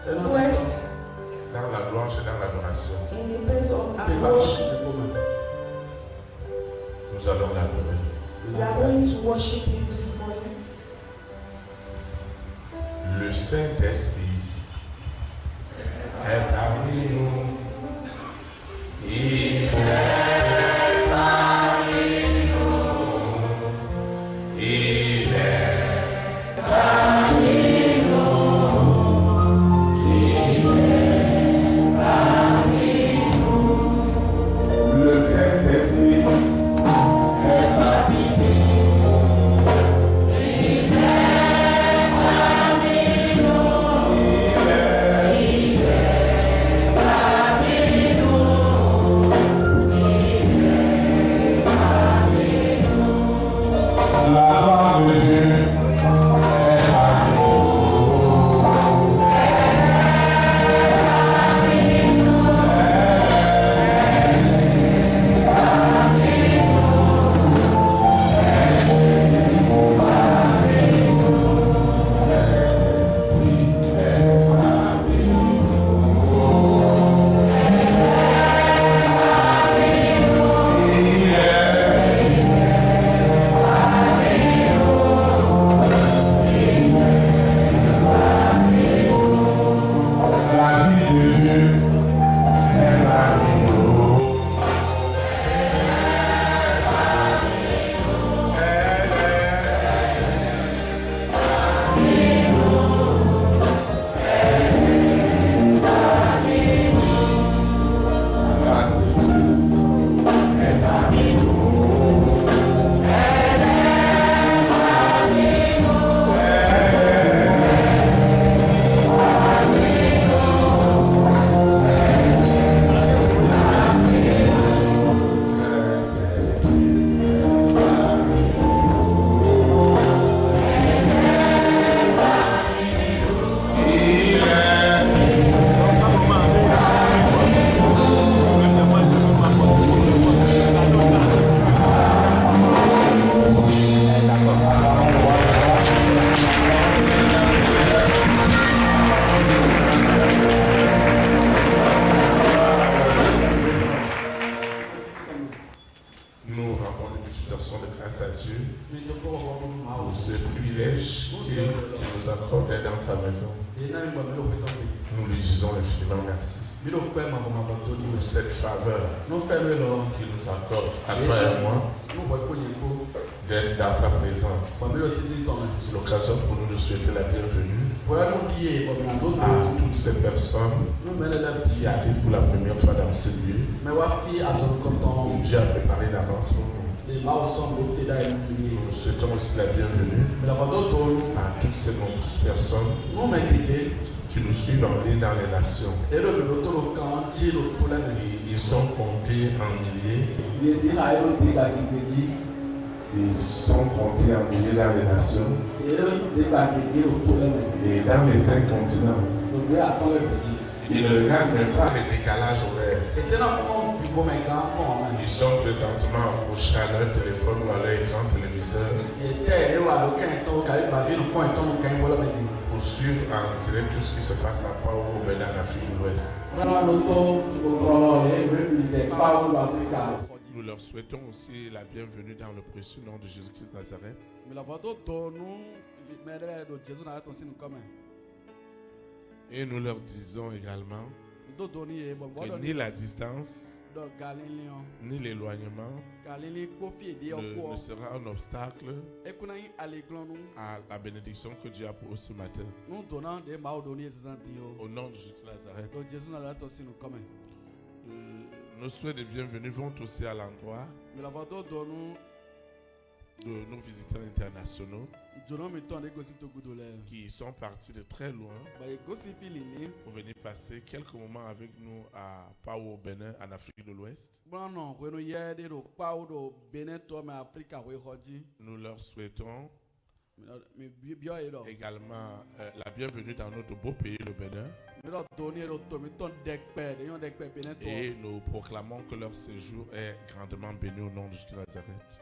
West, dans la louange et dans l'adoration, in the place of worship, nous allons l'adorer. we are going to worship Him this morning. Le Saint-Esprit est parmi nous. Il est parmi nous. Il est parmi nous. Il est parmi nous. Le Saint-Esprit est parmi nous. Il est parmi nous. Il est parmi nous. Il est parmi nous. La parole de Dieu est parmi nous. La vie de Dieu est parmi nous. La grâce de Dieu est parmi nous. Nous rendons une utilisation de grâce à Dieu pour ce privilège qu'il nous accorde d'être dans sa maison. Nous lui disons infiniment merci pour cette faveur qu'il nous accorde à toi et moi d'être dans sa présence. C'est l'occasion pour nous de souhaiter la bienvenue à toutes ces personnes qui arrivent pour la première fois dans ce lieu. Où Dieu a préparé d'avance pour nous. Nous souhaitons aussi la bienvenue à toutes ces nombreuses personnes qui nous suivent en ligne dans les nations. Et ils sont comptés en milliers. Ils sont comptés en milliers dans les nations et dans les 5 continents. Ils ne regardent même pas les décalages horaires. Ils sont présentement accrochés à leur téléphone ou à leur écran téléviseur pour suivre en direct tout ce qui se passe à Pau au Bénin, en Afrique de l'Ouest. Nous leur souhaitons aussi la bienvenue dans le précieux nom de Jésus-Christ de Nazareth. Et nous leur disons également que ni la distance, ni l'éloignement ne sera un obstacle à la bénédiction que Dieu a pour eux ce matin. Au nom de Jésus de Nazareth. Nos souhaits de bienvenue vont aussi à l'endroit de nos visiteurs internationaux qui sont partis de très loin pour venir passer quelques moments avec nous à Pau au Bénin, en Afrique de l'Ouest. Nous leur souhaitons également la bienvenue dans notre beau pays, le Bénin. Et nous proclamons que leur séjour est grandement béni au nom de Jésus de Nazareth.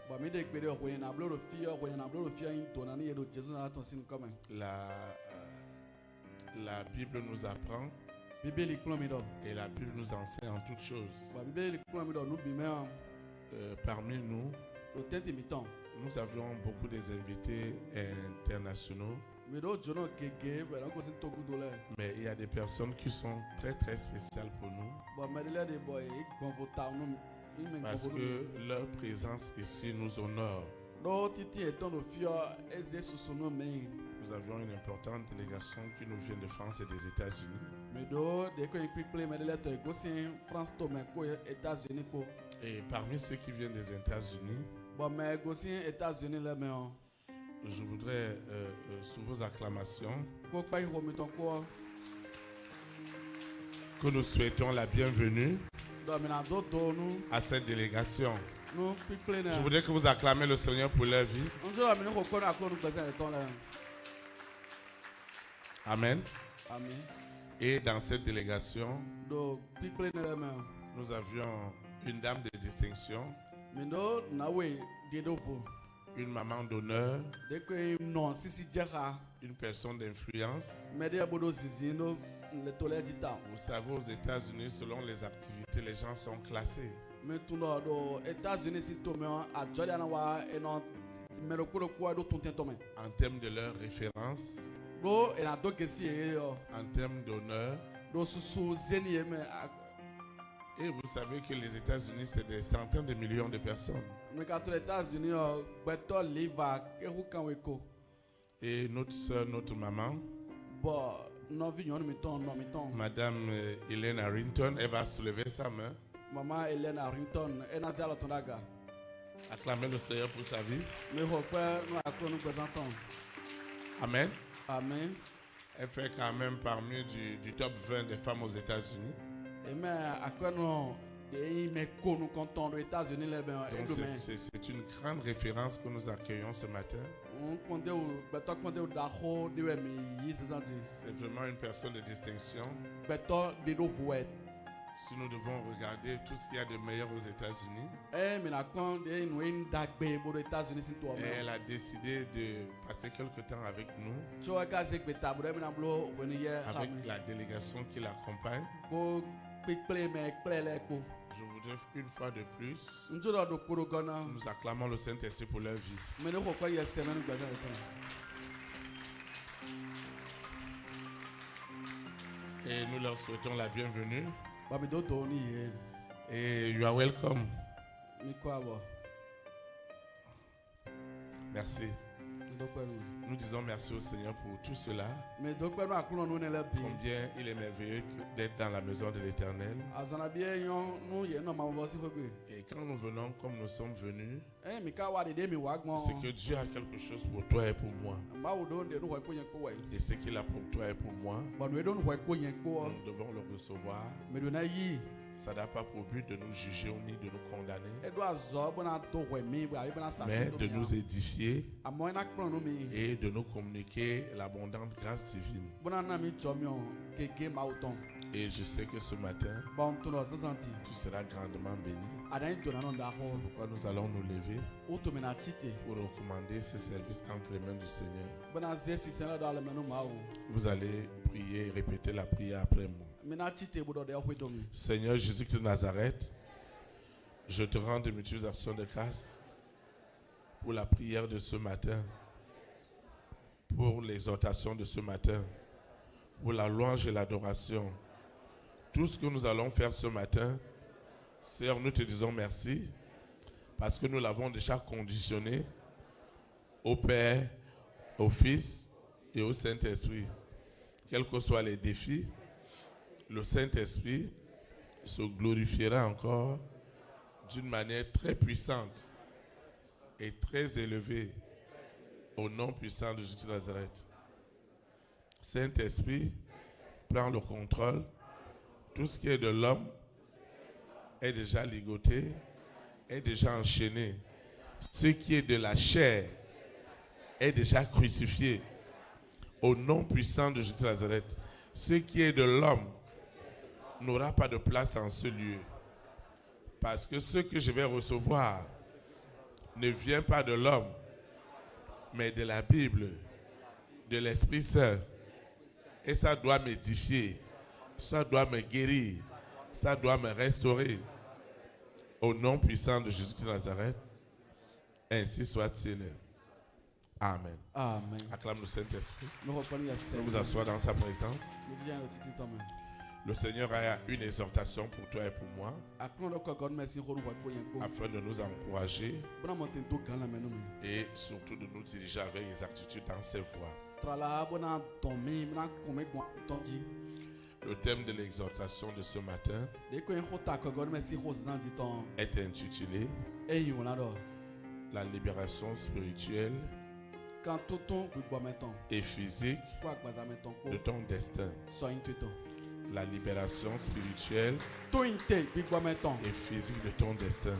La Bible nous apprend et la Bible nous enseigne en toutes choses. Parmi nous, nous avions beaucoup des invités internationaux. Mais il y a des personnes qui sont très très spéciales pour nous. Parce que leur présence ici nous honore. Nous avions une importante délégation qui nous vient de France et des États-Unis. Et parmi ceux qui viennent des États-Unis, je voudrais, sous vos acclamations, que nous souhaitons la bienvenue à cette délégation. Je voudrais que vous acclamez le Seigneur pour leur vie. Amen. Amen. Et dans cette délégation, nous avions une dame de distinction, une maman d'honneur, une personne d'influence. Vous savez, aux États-Unis, selon les activités, les gens sont classés. En termes de leur référence, en termes d'honneur. Et vous savez que les États-Unis, c'est des centaines de millions de personnes. Et notre soeur, notre maman, Madame Hélène Harrington, elle va soulever sa main. Maman Hélène Harrington, acclamez le Seigneur pour sa vie. Amen. Amen. Elle fait quand même parmi du top 20 des femmes aux États-Unis. C'est une grande référence que nous accueillons ce matin. C'est vraiment une personne de distinction. Si nous devons regarder tout ce qu'il y a de meilleur aux États-Unis, elle a décidé de passer quelque temps avec nous, avec la délégation qui l'accompagne. Je voudrais une fois de plus, nous acclamons le Saint-Esprit pour leur vie. Et nous leur souhaitons la bienvenue. Et you are welcome. Merci. Nous disons merci au Seigneur pour tout cela. Combien il est merveilleux d'être dans la maison de l'Éternel. Et quand nous venons comme nous sommes venus, c'est que Dieu a quelque chose pour toi et pour moi. Et ce qu'il a pour toi et pour moi, nous devons le recevoir. Ça n'a pas pour but de nous juger ni de nous condamner, mais de nous édifier et de nous communiquer l'abondante grâce divine. Et je sais que ce matin, tu seras grandement béni. C'est pourquoi nous allons nous lever pour recommander ce service entre les mains du Seigneur. Vous allez prier et répéter la prière après moi. Seigneur Jésus-Christ de Nazareth, je te rends de multiples actions de grâce pour la prière de ce matin, pour l'exhortation de ce matin, pour la louange et l'adoration. Tout ce que nous allons faire ce matin, Seigneur, nous te disons merci parce que nous l'avons déjà conditionné au Père, au Fils et au Saint-Esprit. Quels que soient les défis, le Saint-Esprit se glorifiera encore d'une manière très puissante et très élevée au nom puissant de Jésus de Nazareth. Saint-Esprit, prends le contrôle. Tout ce qui est de l'homme est déjà ligoté, est déjà enchaîné. Ce qui est de la chair est déjà crucifié au nom puissant de Jésus de Nazareth. Ce qui est de l'homme n'aura pas de place en ce lieu. Parce que ce que je vais recevoir ne vient pas de l'homme, mais de la Bible, de l'Esprit Saint Et ça doit m'édifier. Ça doit me guérir. Ça doit me restaurer. Au nom puissant de Jésus-Christ de Nazareth, ainsi soit-il. Amen. Amen. Acclame le Saint-Esprit. Nous reprenons la scène. Nous vous asseoir dans sa présence. Nous disons le titre toi-même. Le Seigneur a une exhortation pour toi et pour moi, Après, on a encore merci pour nous pour y afin de nous encourager Bon, monter tout grand la main. et surtout de nous diriger avec exactitude dans ses voies. Trala, bon, ton mi, bon, comme ton dit. Le thème de l'exhortation de ce matin Dès qu'on a encore merci pour ça dit ton. est intitulé Et on a La libération spirituelle quand tout ton bois maintenant. et physique Quoi que ça maintenant de ton destin. soit une tuto. La libération spirituelle Tout une té big bois maintenant. et physique de ton destin.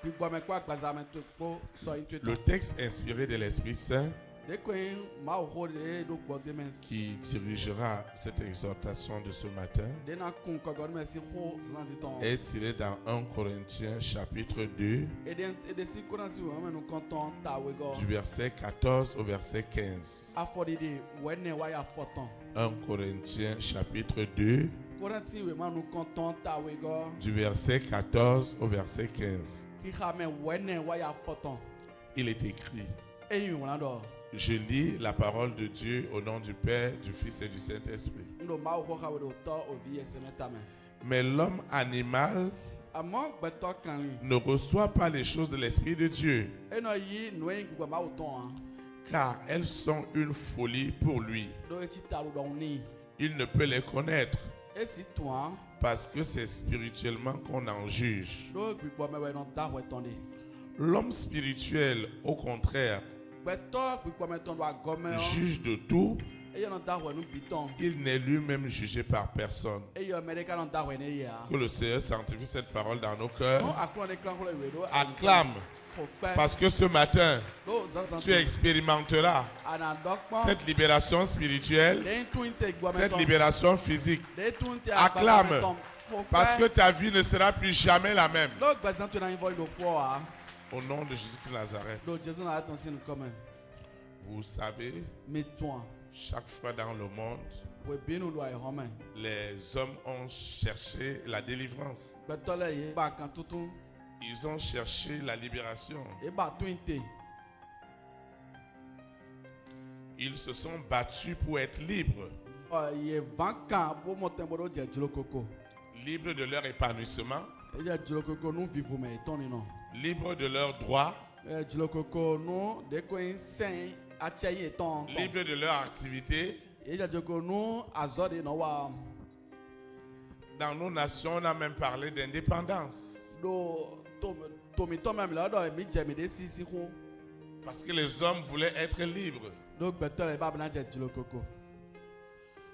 Big bois mais quoi que ça maintenant soit une tuto. Le texte inspiré de l'Esprit Saint Dès qu'on m'a rodé donc bon demain. qui dirigera cette exhortation de ce matin Dès qu'on encore merci pour ça dit ton. est tiré dans 1 Corinthiens chapitre 2 Et des circonstances où nous comptons ta wego. du verset 14 au verset 15. Affordé when why affordant. 1 Corinthiens chapitre 2 Corinthiens où nous comptons ta wego. du verset 14 au verset 15. Qui ramène when why affordant. Il est écrit: Et on adore. Je lis la parole de Dieu au nom du Père, du Fils et du Saint-Esprit. Nous m'a roha we to o vie se metame. Mais l'homme animal Among beto kan. ne reçoit pas les choses de l'Esprit de Dieu, E no yi no en gba ma uton. car elles sont une folie pour lui. Do eti talu don ni. Il ne peut les connaître, E si toi parce que c'est spirituellement qu'on en juge. do gbo me we no da we tonde. L'homme spirituel, au contraire, Beto gbo me ton do agome. juge de tout. E yo no da we no biton. Il n'est lui-même jugé par personne. E yo America no da we ne ya. Que le Seigneur sanctifie cette parole dans nos No cœurs. akron de klan ko we do. Acclame, parce que ce matin, do zan tu expérimenteras ana dokpon. cette libération spirituelle, Den twin te gbo me cette ton. libération physique, Den twin te Acclame. parce que ta vie ne sera plus jamais la même. lo gbazan to na invite do po a. Au nom de Jésus-Christ de Nazareth, Do Jesus na attention nous comme. vous savez, Mais toi, chaque fois dans le monde, we bien nous doit romain. les hommes ont cherché la délivrance. Beto le ye ba kan tutun. Ils ont cherché la libération. E ba twin te. Ils se sont battus pour être libres, Ye 20 kan bo moten bodo je julo koko. libres de leur épanouissement, E je julo koko nous vivons mais ton non. libres de leurs droits, E julo koko nous de ko insen achaye ton. libres de leur activité. E je julo koko nous azode no wa Dans nos nations, on a même parlé d'indépendance. do to mi to même là do mi je mi de si ko. Parce que les hommes voulaient être libres. Do beto le ba na je julo koko.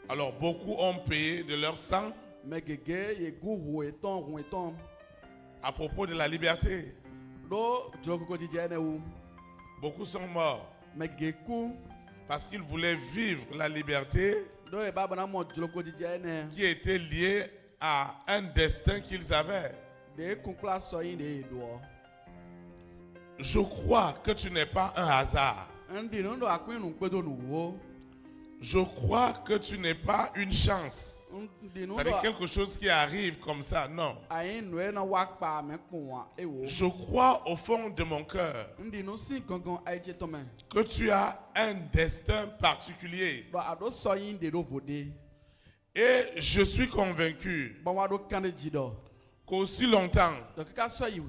Alors beaucoup ont payé de leur sang Me gege ye gu et ton. à propos de la liberté. Do julo koko di je ne wu. Beaucoup sont morts Me gege ku parce qu'ils voulaient vivre la liberté do e ba na mo julo koko di je ne. qui était liée à un destin qu'ils avaient. De kunkla so yin de do. Je crois que tu n'es pas un hasard. Ndi no do akun nu gbedo nu wo. Je crois que tu n'es pas une chance. Ndi no do C'est quelque chose qui arrive comme ça. Non. ayin nu e na wa pa me kun wa e wo. Je crois au fond de mon cœur Ndi no si gangan aije to me. que tu as un destin particulier. Do ado so yin de do vode. Et je suis convaincu Ba wa do kan de jido. qu'aussi longtemps Do ka so yi.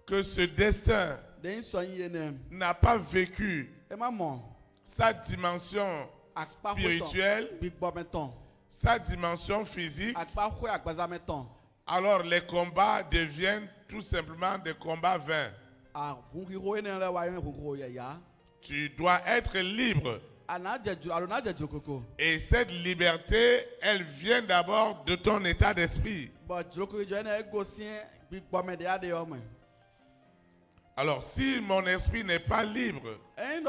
que ce destin De yin so yin ne. n'a pas vécu E ma mo. sa dimension Akpa spirituelle, Big Bob meton. sa dimension physique, Akpa khwe agbaza meton. alors les combats deviennent tout simplement des combats vains. A vun hiro ene le wa yin vun ya ya. Tu dois être libre. Ana je ju alo na je ju koko. Et cette liberté, elle vient d'abord de ton état d'esprit. But ju koko je na ego sien Big Bob me de ade yo me. Alors si mon esprit n'est pas libre, E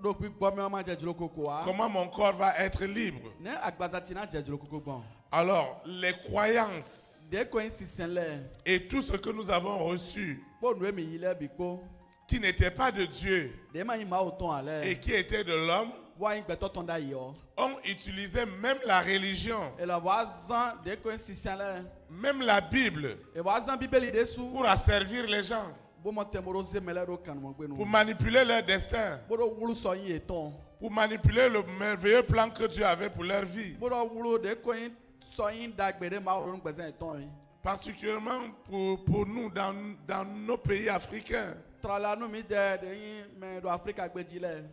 do Big Bob me ma je ju koko a. comment mon corps va être libre? Ne agbaza ti na je ju koko bon. Alors les croyances De ko yin sisen le. et tout ce que nous avons reçu Po nu mi yile bi po. qui n'étaient pas de Dieu De ma yin ma o ton ale. et qui étaient de l'homme, wa yin gbɛtɔ tɔn da yi yɔ. ont utilisé même la religion, ele wa zan de ko sisian lɛ. même la Bible, e wa zan bíbélì de su. pour asservir les gens, bɔmɔ tɛmɛro zemɛlɛ do kanumɔ pour gbɛnu. manipuler leur destin, bɔdɔ wulu sɔ yin ye tɔn. pour manipuler le merveilleux plan que Dieu avait pour leur vie. bɔdɔ wulu de ko yin sɔ yin da gbɛ de ma o gbɛsɛn ye tɔn ye. Particulièrement pour nous dans nos pays africains. trala nu mi dɛ de yin mɛ do Afrika gbɛdzi lɛ.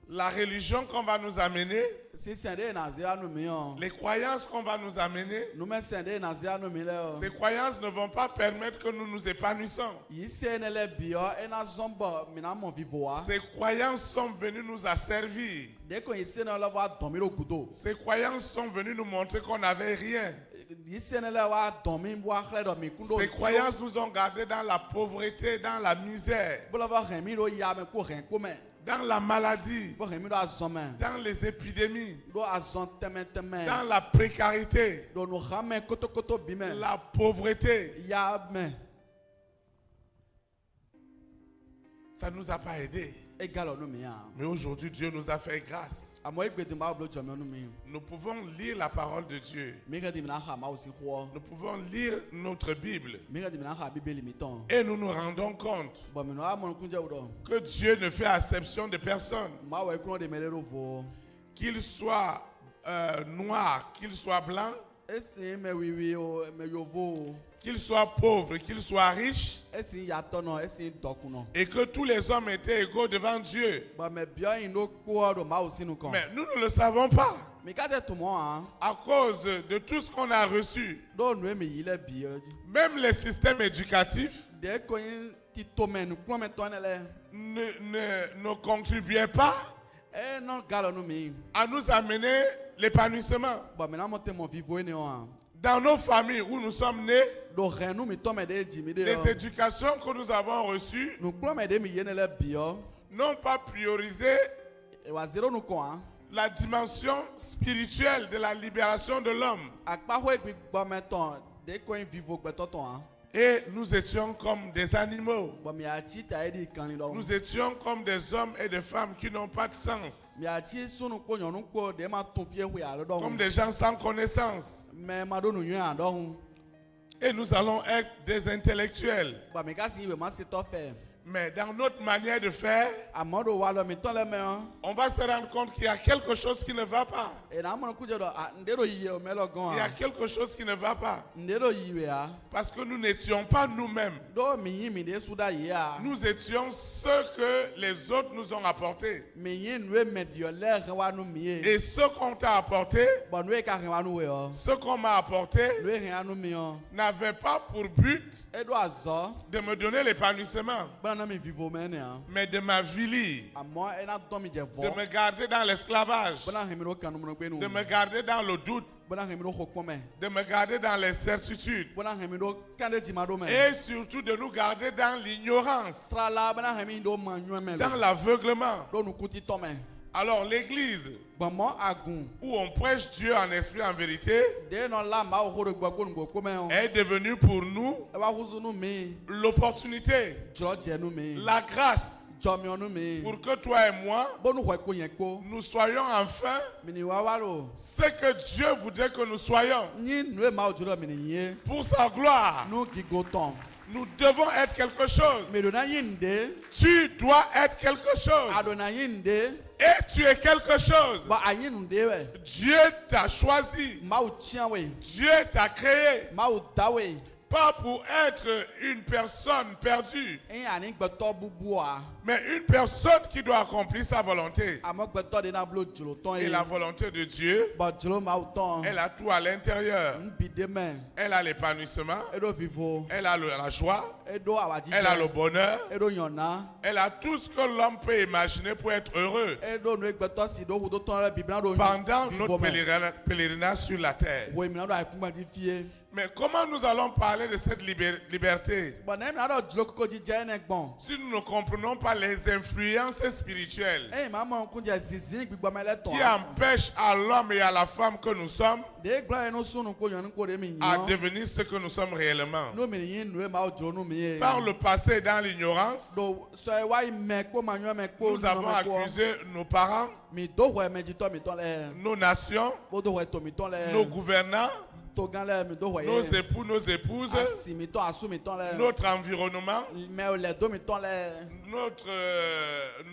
La religion qu'on va nous amener, sisian de na zia nu mi yɔ. les croyances qu'on va nous amener, numɛsɛn de na zia nu mi lɛ ces yɔ. croyances ne vont pas permettre que nous nous épanouissons. yi se ne lɛ bi yɔ ena zɔn bɔ mina mɔ vivo wa. Ces croyances sont venues nous asservir. de ko yi se ne lɛ wa dɔn mi do kudo. Ces croyances sont venues nous montrer qu'on n'avait rien. yi se ne lɛ wa dɔn mi wa xlɛ dɔ mi kun do. Ces croyances nous ont gardés dans la pauvreté, dans la misère, bolo va hɛn mi do yame ko hɛn ko mɛ. dans la maladie, bo hɛn mi do azɔn mɛ. dans les épidémies, do azɔn tɛmɛtɛmɛ. dans la précarité, do nu xamɛ kotokoto bi mɛ. la pauvreté. ya mɛ. Ça ne nous a pas aidés. e galɔ nu mi yan. Mais aujourd'hui, Dieu nous a fait grâce. amɔ egbedun b'a bolo jɔnmɛ nu mi. Nous pouvons lire la parole de Dieu. mi ka di mina xa ma o si xɔ. Nous pouvons lire notre Bible. mi ka di mina xa bíbélì mi tɔn. Et nous nous rendons compte bɔn minnu a mɔni kunjɛ o dɔn. que Dieu ne fait acception de personne. maa wɔ ekunɔ de mɛ de do fo. Qu'il soit noir, qu'il soit blanc, esi mɛ wiwi o mɛ yovo o. qu'il soit pauvre, qu'il soit riche, esi yatɔnɔ esi dɔkunɔ. et que tous les hommes étaient égaux devant Dieu. bɔn mɛ biɔ yin do kpɔ do maa o sinu kan. Mais nous ne le savons pas. mi ka tɛ tuma hàn. À cause de tout ce qu'on a reçu. do nu mi yi lɛ bi yɛ. Même les systèmes éducatifs de ko yin ti to mɛ nukulɔ mɛ tɔn ne lɛ. ne contribuaient pas e nɔ galɔ nu mi. à nous amener l'épanouissement. bɔn mina mɔ tɛ mɔ vivo ye ne hàn. Dans nos familles où nous sommes nés, do hɛn nu mi tɔn mɛ de jimi de les yɔ. éducations que nous avons reçues nukulɔ mɛ de mi ye ne lɛ bi yɔ. n'ont pas priorisé wa zero nu kɔn hàn. la dimension spirituelle de la libération de l'homme. akpaho egbi gbɔmɛ tɔn de ko yin vivo gbɛtɔ tɔn hàn. Et nous étions comme des animaux. bɔn mi ati ta ye di kanni dɔn. Nous étions comme des hommes et des femmes qui n'ont pas de sens. mi ati sunu kpo nyɔnu kpo de ma tun fie hui ale Comme dɔn. des gens sans connaissance. mɛ ma do nu nyɔ yan dɔn. Et nous allons être des intellectuels. bɔn mi ka si iwe ma se tɔ fɛ. Mais dans notre manière de faire, amɔ do wa lɔ mi tɔn lɛ mɛ hàn. on va se rendre compte qu'il y a quelque chose qui ne va pas. ena amɔ kudze dɔ a nde do yi ye o mɛ lɔ Il y a gɔn quelque chose qui ne va pas. nde do yi we a. Parce que nous n'étions pas nous-mêmes. do mi yi mi de su da yi a. Nous étions ceux que les autres nous ont apportés. mi yi nu ye mɛ diɔ lɛ hɛn wa nu mi ye. Et ce qu'on t'a apporté, bɔn nu ye ka hɛn wa nu we yɔ. ce qu'on m'a apporté, nu ye hɛn wa nu mi yɔ. n'avait pas pour but e do azɔ. de me donner l'épanouissement, bɔn na mi vivo mɛ ne hàn. mais de m'avilir, amɔ ena tɔn mi jɛ de vɔ. me garder dans l'esclavage, bɔn na hɛn mi do kanu mun gbɛnu. de me garder dans le doute, bɔn na hɛn mi do xɔ kpɔmɛ. de me garder dans l'incertitude, bɔn na hɛn mi do kande jima do mɛ. et surtout de nous garder dans l'ignorance, srala bɔn na hɛn mi do ma nyɔ mɛ dans lɛ. l'aveuglement. do nu kuti tɔ mɛ. Alors l'église gbɔmɔ agun. où on prêche Dieu en esprit en vérité de nɔ la maa wo de gbɔ gbɔ kpɔmɛ o. est devenue pour nous e wa kusu nu mi. l'opportunité, jɔ jɛ nu mi. la grâce jɔmiɔ nu mi. pour que toi et moi, bɔn nu xɔ ko yɛn ko. nous soyons enfin mini wa wa lo. ce que Dieu voudrait que nous soyons. nyi nu ye maa wo jɔ mini ye. Pour sa gloire, nu gigo tɔn. nous devons être quelque chose. mi donna yi n de. Tu dois être quelque chose. a donna yi n de. Et tu es quelque chose. bɔn a yi n de wɛ. Dieu t'a choisi. maaw tiɲɛ we. Dieu t'a créé. maaw da we. Pas pour être une personne perdue, e ani gbɛtɔ bubu wa. mais une personne qui doit accomplir sa volonté. amɔ gbɛtɔ de na bolo jolo tɔn Et ye. la volonté de Dieu, bɔn jolo maaw tɔn. elle a tout à l'intérieur. n bi de mɛ. Elle a l'épanouissement, e do vivo. elle a la joie, e do awadji. elle a le bonheur, e do ɲɔna. elle a tout ce que l'homme peut imaginer pour être heureux e do nu ye gbɛtɔ si do wudo tɔn lɛ bibina do. pendant vivo notre mɛ. pèlerinage sur la terre. wo mina do a ye kuma di fie. Mais comment nous allons parler de cette liberté Bon, nem na do dzlo koko djidje ne gbon. si nous ne comprenons pas les influences spirituelles Eh maman kun je zizin gbigbo mele ton. qui empêchent à l'homme et à la femme que nous sommes De gba eno sunu ko yon ko de mi à yan. devenir ce que nous sommes réellement. No mi yin nu e ma o jo nu mi. Par le passé, dans l'ignorance, Do so e wa me ko ma nyo me ko. nous avons accusé nos parents, Mi do we me jito mi ton le. nos nations, Bo do we to mi ton le. nos gouvernants, To gan le mi do we. nos époux, nos épouses, Asi mi ton asu mi ton le. notre environnement, Me o le do mi ton le.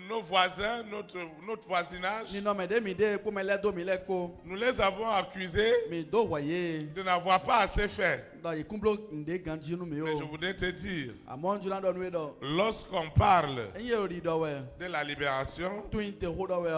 nos voisins, notre voisinage. Ni no me de mi de ko me le do mi le ko. Nous les avons accusés Mi do we. de n'avoir pas assez fait. Do yi kumblo nde ganji nu mi Mais je o. voudrais te dire, Amon juna do nu e do. lorsqu'on parle Enye ori do we. de la libération, Twin te ho do we.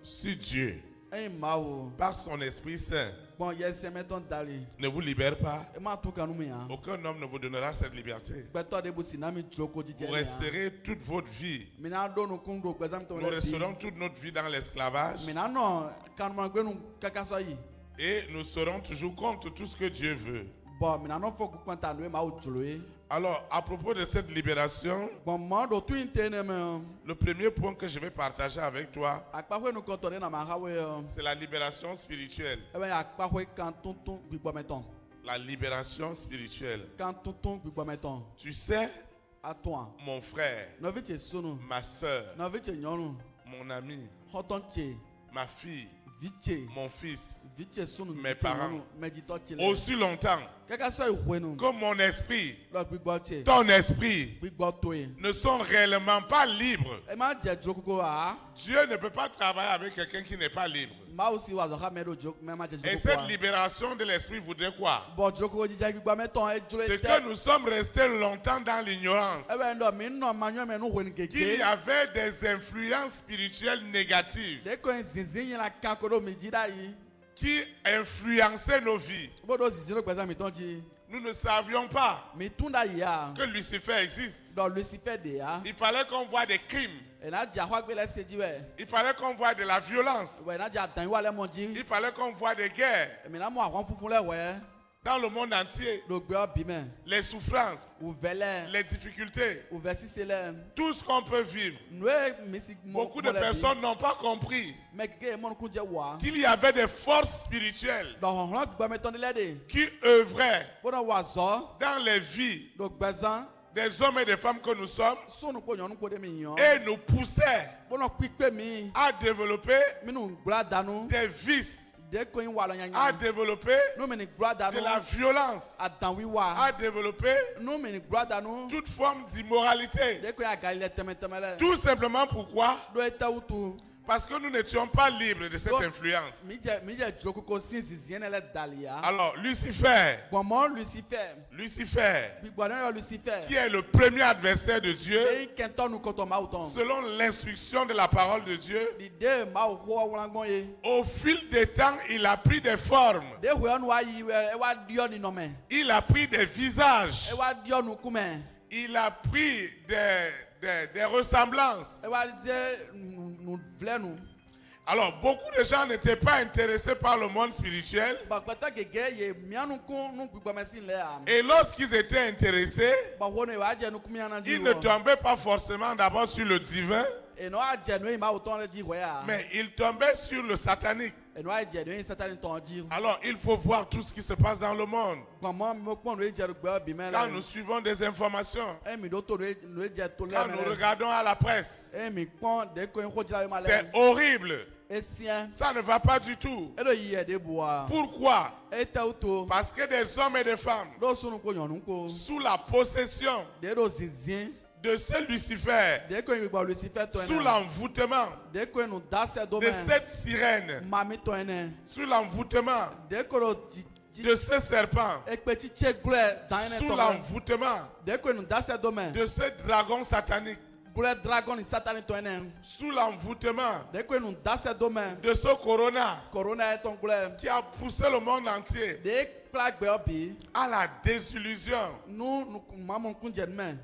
si Dieu, En ma o. par son Esprit Saint, Bon, yes, c'est maintenant d'aller. ne vous libère pas, Et moi, tout cas, nous, hein. aucun homme ne vous donnera cette liberté. Beto de boussi, nami tloko di Vous resterez toute votre vie. Mina do no kungo, par exemple, Nous resterons toute notre vie dans l'esclavage Mina no, quand moi gwe kaka so yi. et nous serons toujours contre tout ce que Dieu veut. Bon, mina no faut kwanta no ma o jloe. Alors, à propos de cette libération, Bon, moi do twin te ne me. le premier point que je vais partager avec toi, Akpa hwe no kontone na ma hawe. c'est la libération spirituelle. E ben akpa hwe kan tonton gbigbo meton. La libération spirituelle. Kan tonton gbigbo meton. Tu sais, À toi. mon frère, No viche sunu. ma soeur, No viche nyonu. mon ami, Hoton che. ma fille, Viche. mon fils, Viche sunu. Mes parents. Medito che. aussi longtemps Kaka so hwe no. que mon esprit, Lo gbigbo che. ton esprit, Gbigbo toe. ne sont réellement pas libres. E ma je joko a. Dieu ne peut pas travailler avec quelqu'un qui n'est pas libre. Ma aussi wa zo ha medo joko me ma je Et joko. cette libération de l'esprit voudrait quoi? Bo joko di jagi gba meton e jolo C'est te. que nous sommes restés longtemps dans l'ignorance. E be ndo mi no ma nyo me no hwen Qu'il keke. y avait des influences spirituelles négatives De ko zinzin yin la kan ko do mi jida yi. qui influençaient nos vies. Bo do zinzin lo gba mi ton ji. Nous ne savions pas Mi tunda ya. que Lucifer existe. Do Lucifer de ya. Il fallait qu'on voit des crimes. E na ja hwa gbe le seji we. Il fallait qu'on voit de la violence. We na ja dan wa le mo ji. Il fallait qu'on voit des guerres E mi na mo awon funfun le we. dans le monde entier. Do gbe obi me. Les souffrances, Ou vele. les difficultés, Ou versi se le. tout ce qu'on peut vivre. Noe mi si mo. Beaucoup de personnes n'ont pas compris Me keke mon ku je wa. qu'il y avait des forces spirituelles Do hon gba meton le de. qui œuvraient Bo do wa zo. dans les vies Do gbazan. des hommes et des femmes que nous sommes Sunu ko nyonu ko de mi yan. et nous poussaient Bo no pipe mi. à développer Mi nu gbla danu. des vices, De ko yin wa lo à yanya. développer No mi ni gbla de danu. la violence, Adan wiwa. à développer No mi ni gbla danu. toute forme d'immoralité. De ko ya ga ile temetemele. Tout simplement pourquoi? Do eta utu. Parce que nous n'étions pas libres de cette Donc, influence. Mi je joko ko sinzi ziene le dalia. Alors, Lucifer, Comment Lucifer. Lucifer, Gbigbo na Lucifer. qui est le premier adversaire de Dieu, E kenton nu koto ma uton. selon l'instruction de la parole de Dieu, Di de ma o ho wlangon ye. au fil des temps, il a pris des formes, De ho anu ayi we e wa dio ni no me. il a pris des visages, E wa dio nu kume. il a pris des ressemblances. E wa je nu vle nu. Alors, beaucoup de gens n'étaient pas intéressés par le monde spirituel. Ba kpata gege ye mianu kun nu gbigbo mesin le am. Et lorsqu'ils étaient intéressés, Ba wo ne wa je nu kumi ana ji. ils ne tombaient pas forcément d'abord sur le divin, E no a je nu ma uton le ji we a. mais ils tombaient sur le satanique. E no a je nu satan ton ji. Alors, il faut voir tout ce qui se passe dans le monde. Comment mo pon nu je gbe bi me Quand la. nous suivons des informations, E mi do to nu je to le quand nous me. regardons à la presse, E mi pon de ko ho jira ma c'est le. horrible. E sien. Ça ne va pas du tout. E do yi de boa. Pourquoi? E ta uto. Parce que des hommes et des femmes, Do sunu ko nyonu ko. sous la possession De do zinzin. de ce Lucifer, De ko yin gbigbo Lucifer to sous ene. l'envoûtement De ko nu da se do de me. cette sirène, Mami to ene. sous l'envoûtement De ko do de ce serpent, ekpe chiche gule dan ene sous to. l'envoûtement De ko nu da se do me. de ce dragon satanique, Gule dragon ni satan to ene. sous l'envoûtement De ko nu da se do me. de ce corona Corona e ton gule. qui a poussé le monde entier De plague be obi. à la désillusion, Nu mamun kunje me.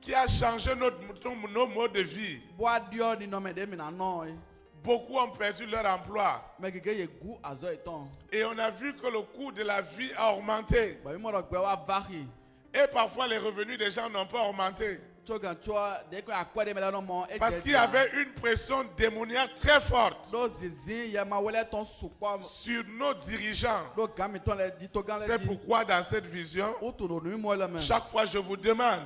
qui a changé nos modes de vie. Boa dio ni no me de mi na no. Beaucoup ont perdu leur emploi. Mais que ye gu azo eton. Et on a vu que le coût de la vie a augmenté. Ba mi mo ro gbe wa vari. Et parfois les revenus des gens n'ont pas augmenté. Tsogan tsoa de ko akwede me la no mo e Parce qu'il y avait une pression démoniaque très forte do zizin ya ma wele ton supo sur nos dirigeants. do gami ton le di to gan le C'est di. pourquoi dans cette vision, O to no mi mo le me. chaque fois je vous demande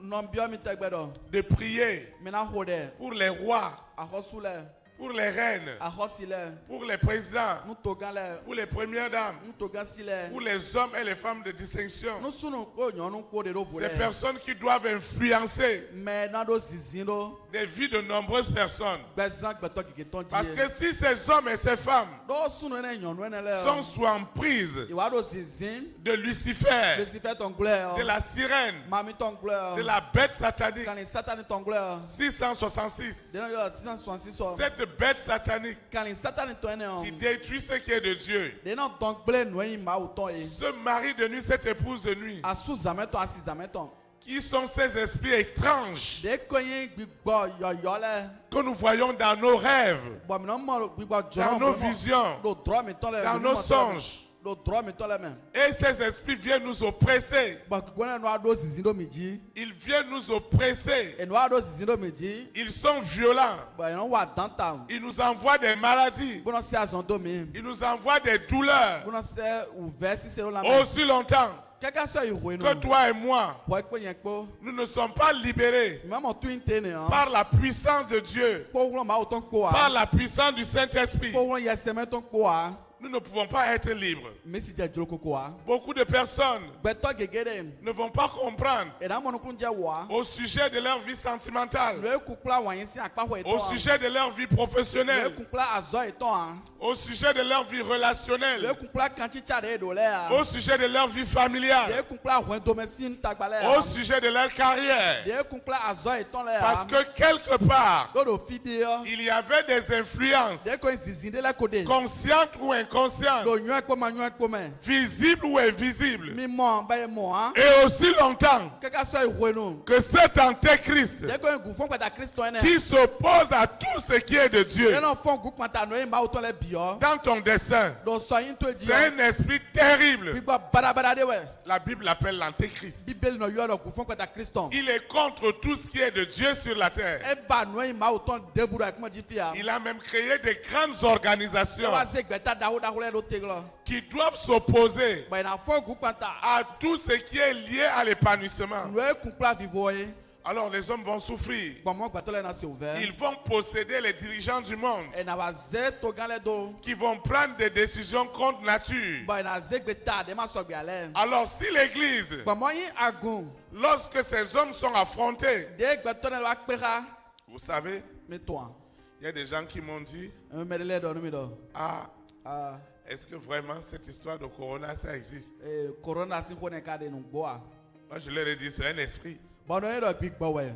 No bio mi tegbedo. de prier Me na hode. pour les rois, A hosule. pour les reines, A hosile. pour les présidents, Nu to gan le. pour les premières dames, Nu to gan sile. pour les hommes et les femmes de distinction. Nu sunu ko nyonu ko de do Ces vole. personnes qui doivent influencer Me na do zizin do. des vies de nombreuses personnes. Gbezan gbeto kike ton di. Parce que si ces hommes et ces femmes do sunu ene nyonu ene le. sont sous emprise Iwa do zizin. de Lucifer, Lucifer ton glare. de la sirène, Mami ton glare. de la bête satanique, Quand les satanes ton glare. 666, De no 666 so. cette bête satanique Quand les satanes ton ene on. qui détruit ce qui est de Dieu, De no ton glare no yin ma uton e. ce mari de nuit, cette épouse de nuit, Asu zameton asi zameton. qui sont ces esprits étranges De ko yin gbigbo yoyo le. que nous voyons dans nos rêves, Bo mi no mo gbigbo dans joran. nos visions, Do droit mi ton le. dans nos songes. Do droit mi ton le men. Et ces esprits viennent nous oppresser. Bo gbigbo no ado zizin do mi ji. Ils viennent nous oppresser. E no ado zizin do mi ji. Ils sont violents. Bo e no wa danta. Ils nous envoient des maladies. Bo no se azon do mi. Ils nous envoient des douleurs. Bo no se ouvert si se lo la men. Aussi longtemps Kaka so iwe no. que toi et moi, Bo e pe yen po. nous ne sommes pas libérés Maman twin tene hein. par la puissance de Dieu, Po won ma uton ko par a. la puissance du Saint-Esprit. Po won yeseme ton ko a. Nous ne pouvons pas être libres. Me si je jolo koko a. Beaucoup de personnes Beto gegede. ne vont pas comprendre E da mo no kun je wa. au sujet de leur vie sentimentale, Le kukla wan yin si akpa ho eton. au sujet de leur vie Le professionnelle, kukla azo eton a. au sujet de leur vie Le relationnelle, kukla kanti chade do le a. au sujet de leur vie Le familiale, kukla hwen domesin tagbale au a. sujet de leur carrière. Le kukla azo eton le Parce a. que quelque part, Do do fide yo. il y avait des influences, De ko zizinde le kode. conscientes ou inconscientes, Do nyo ekpo ma nyo ekpo me. visibles ou invisibles. Mi mo ba ye mo a. Et aussi longtemps Kaka so iwe no. que cet antéchrist De ko ngu fon pata Kristo ene. qui s'oppose à tout ce qui est de Dieu E no fon gu pata no e ma uton le bio. dans ton dessein, Do so yin to di. c'est un esprit terrible. Gbigbo barabara de we. La Bible l'appelle l'antéchrist. Bíbélì no yo no gu fon pata Kristo. Il est contre tout ce qui est de Dieu sur la terre. E ba no e ma uton debura e kuma di fia. Il a même créé des grandes E organisations wa se gbeta da ho le do teglo. qui doivent s'opposer Ba na fon gu pata. à tout ce qui est lié à l'épanouissement. No e kunkla vivo e. Alors les hommes vont souffrir. Ba mo gbato le na se ouvert. Ils vont posséder les dirigeants du monde E na wa ze to gan le do. qui vont prendre des décisions contre nature. Ba na ze gbeta de ma so gbe ale. Alors si l'Église, Ba mo yin agun. lorsque ces hommes sont affrontés, De gbato le wa pera. vous savez, Me toi. il y a des gens qui m'ont dit, E me le do no mi do. ah, Ah, est-ce que vraiment cette histoire de Corona, ça existe? corona si ko ne ka de no gbo a. Moi, je leur ai dit, c'est un esprit. Ba no e do gbigbo we.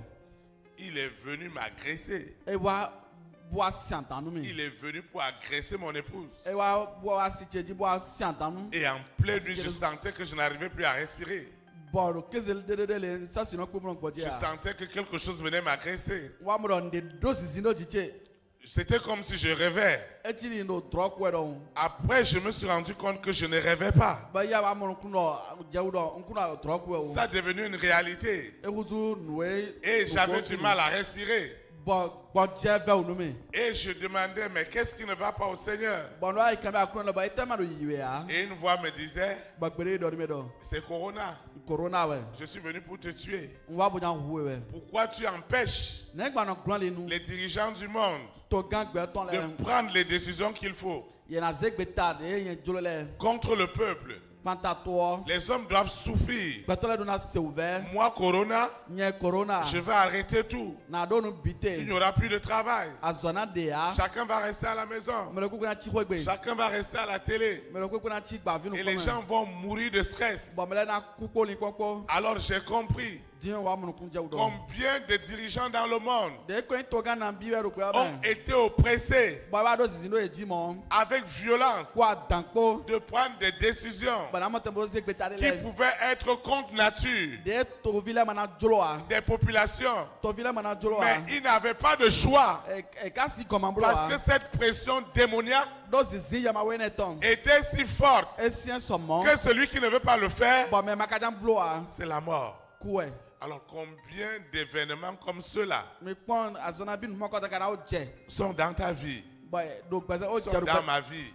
Il est venu m'agresser. E wa bo si antanu mi. Il est venu pour agresser mon épouse. E wa bo si cheji bo si antanu. Et en pleine nuit, je sentais que je n'arrivais plus à respirer. Boro kezel de le sa si no ko mo gboje Je a. sentais que quelque chose venait m'agresser. Wa mo do nde do si no jiche. C'était comme si je rêvais. E ti ni no dro ko do. Après, je me suis rendu compte que je ne rêvais pas. Ba ya wa mo kuno jewu do kuno dro ko o. Ça est devenu une réalité. E wuzu nuwe. Et j'avais du mal à respirer. Bo je ve o no me. Et je demandais, mais qu'est-ce qui ne va pas au Seigneur? Bo no ai kan ba kuno ba ita ma do yiwe a. Et une voix me disait, Ba gbere do me do. c'est Corona. Corona we. Je suis venu pour te tuer. Nwa bo jan huwe we. Pourquoi tu empêches Ne gba no glan le nu. les dirigeants du monde To gan gbe ton de le. prendre les décisions qu'il faut Ye na ze gbeta de ye jolo le. contre le peuple? Panta to. Les hommes doivent souffrir. Gbeto le do na se ouvert. Moi, Corona, Nye corona. je vais arrêter tout. Na do no Il bite. n'y aura plus de travail. Azona de a. Chacun va rester à la maison. Me le ko na chi ho gbe. Chacun va rester à la télé. Me le ko na chi gba vinu Et ko les me. gens vont mourir de stress. Bon me le na kuko li kokko. Alors j'ai compris Combien de dirigeants dans le monde ont ont été oppressés avec violence de prendre des décisions qui pouvaient être contre nature des populations. Mais ils n'avaient pas de choix parce que cette pression démoniaque était si forte que celui qui ne veut pas le faire, c'est la mort. Alors combien d'événements comme ceux-là sont dans ta vie, sont dans ma vie,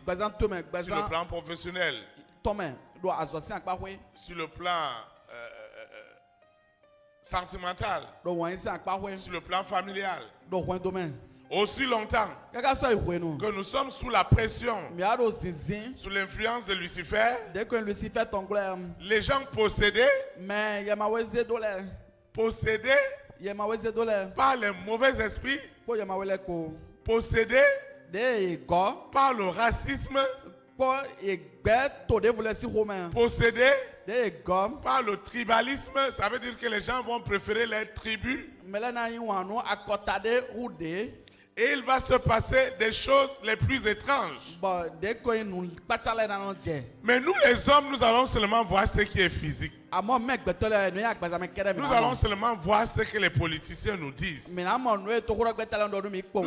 sur le plan professionnel, sur le plan sentimental, sur le plan familial. Aussi longtemps que nous sommes sous la pression, sous l'influence de Lucifer, les gens possédés par les mauvais esprits, possédés par le racisme, possédés par le tribalisme. Ça veut dire que les gens vont préférer les tribus. Et il va se passer des choses les plus étranges. Mais nous les hommes, nous allons seulement voir ce qui est physique. Nous allons seulement voir ce que les politiciens nous disent. Nous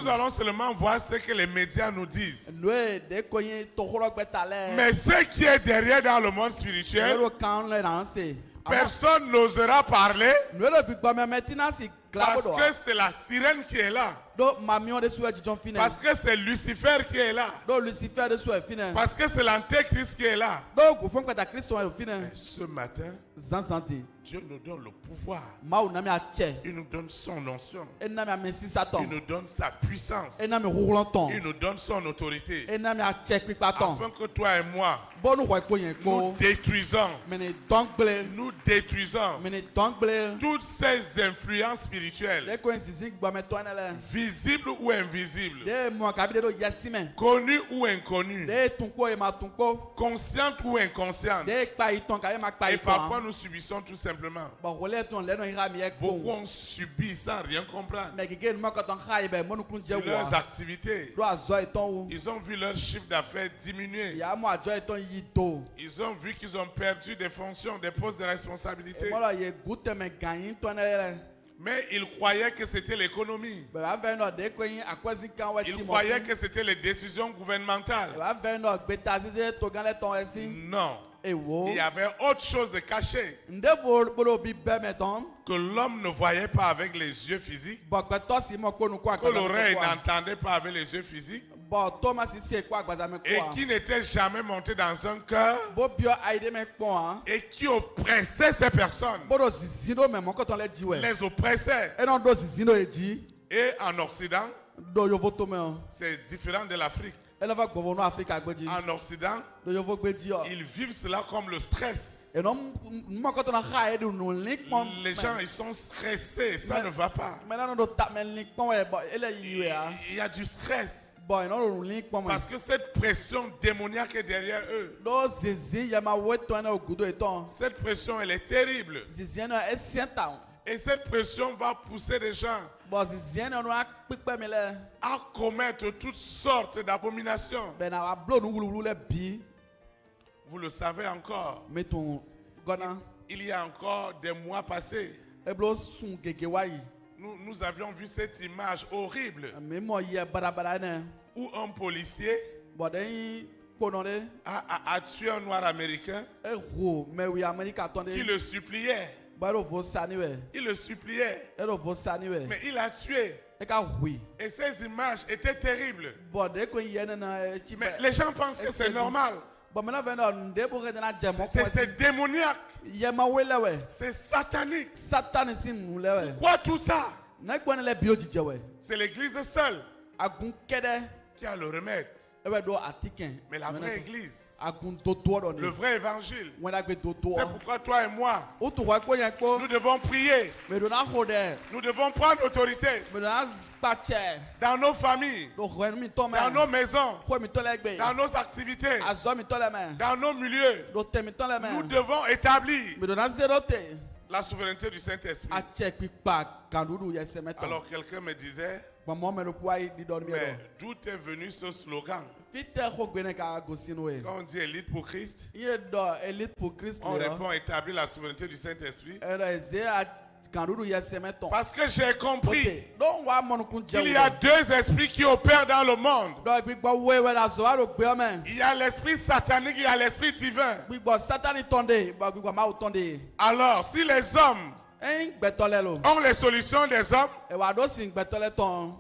allons seulement voir ce que les médias nous disent. Mais ce qui est derrière dans le monde spirituel, personne n'osera parler parce que c'est la sirène qui est là. Parce que c'est Lucifer qui est là. Parce que c'est l'antéchrist qui est là. Mais ce matin, Dieu nous donne le pouvoir. Il nous donne son onction. Il nous donne sa puissance. Il nous donne son autorité. Afin que toi et moi, nous détruisons toutes ces influences spirituelles, visibles ou invisibles, connues ou inconnues, conscientes ou inconscientes. Et parfois nous subissons tout simplement. Beaucoup ont subi sans rien comprendre. Sur leurs activités, ils ont vu leur chiffre d'affaires diminuer. Ils ont vu qu'ils ont perdu des fonctions, des postes de responsabilité. Mais ils croyaient que c'était l'économie. Ils croyaient que c'était les décisions gouvernementales. Non. Il y avait autre chose de caché que l'homme ne voyait pas avec les yeux physiques, que l'oreille n'entendait pas avec les yeux physiques, et qui n'était jamais monté dans un cœur et qui oppressait ces personnes, les oppressait. Et en Occident, c'est différent de l'Afrique. En Occident, ils vivent cela comme le stress. Les gens, ils sont stressés, ça ne va pas. Il y a du stress. Parce que cette pression démoniaque est derrière eux. Cette pression, elle est terrible. Et cette pression va pousser les gens à commettre toutes sortes d'abominations. Vous le savez encore. Il y a encore des mois passés, nous avions vu cette image horrible où un policier a tué un noir américain qui le suppliait. Il le suppliait, mais il a tué. Et ces images étaient terribles. Mais les gens pensent que c'est normal. C'est démoniaque. C'est satanique. Pourquoi tout ça? C'est l'église seule qui a le remède. Mais la vraie église, le vrai évangile, c'est pourquoi toi et moi, nous devons prier. Nous devons prendre autorité dans nos familles, dans nos maisons, dans nos activités, dans nos milieux. Nous devons établir La souveraineté du Saint-Esprit. Alors quelqu'un me disait, mais d'où est venu ce slogan? Quand on dit élite pour Christ, on répond établir la souveraineté du Saint-Esprit. Parce que j'ai compris qu'il y a deux esprits qui opèrent dans le monde. Il y a l'esprit satanique et il y a l'esprit divin. Alors, si les hommes ont les solutions des hommes,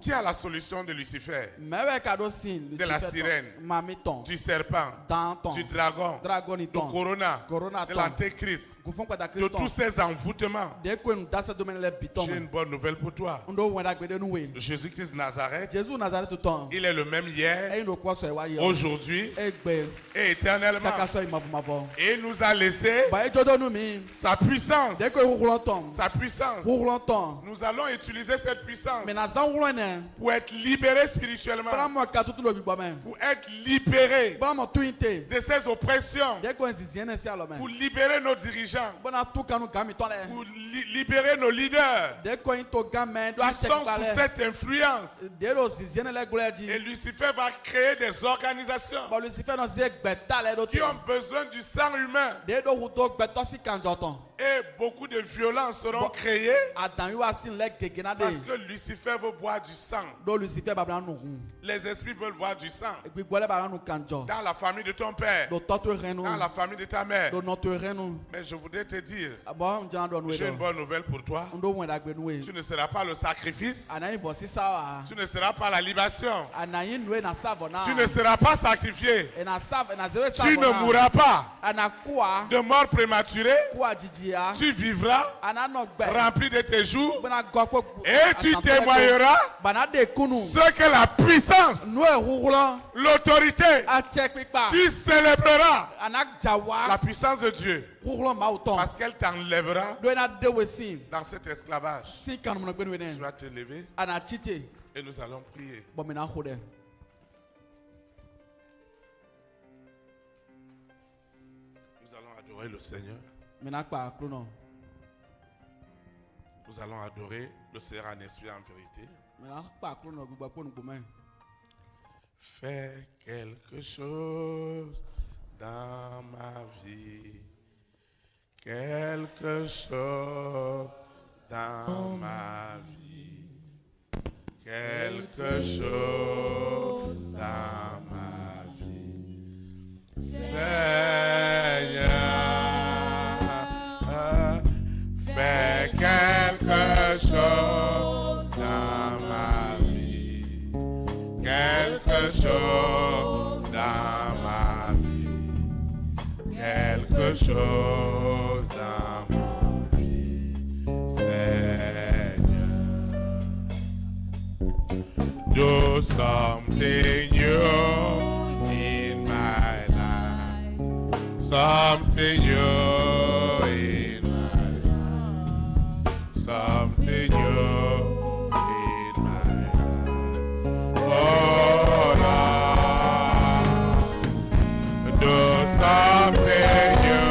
qui a la solution de Lucifer, de la sirène, du serpent, du dragon, du corona, de l'antéchrist, de tous ces envoûtements? J'ai une bonne nouvelle pour toi. Jésus-Christ Nazareth, il est le même hier, aujourd'hui et éternellement. Et il nous a laissé sa puissance. Sa puissance. Nous allons utiliser cette puissance pour être libérés spirituellement, pour être libérés de ces oppressions, pour libérer nos dirigeants, pour libérer nos leaders qui sont sous cette influence. Et Lucifer va créer des organisations qui ont besoin du sang humain. Et beaucoup de violences seront créées parce que Lucifer veut boire du sang. Les esprits veulent boire du sang. Dans la famille de ton père, dans la famille de ta mère. Mais je voudrais te dire, j'ai une bonne nouvelle pour toi. Tu ne seras pas le sacrifice. Tu ne seras pas la libation. Tu ne seras pas sacrifié. Tu ne mourras pas de mort prématurée. Tu vivras rempli de tes jours et tu témoigneras ce que la puissance, l'autorité, tu célébreras la puissance de Dieu parce qu'elle t'enlèvera dans cet esclavage. Tu vas te lever et nous allons prier. Nous allons adorer le Seigneur. Nous allons adorer le Seigneur en esprit et en vérité. Fais quelque chose dans ma vie. Quelque chose dans ma vie. Quelque chose dans ma vie. Seigneur. Fais quelque chose dans ma vie, quelque chose dans ma vie, quelque chose dans ma vie, Seigneur. Do something new in my life, something new in something new in my life. Oh Lord, do something new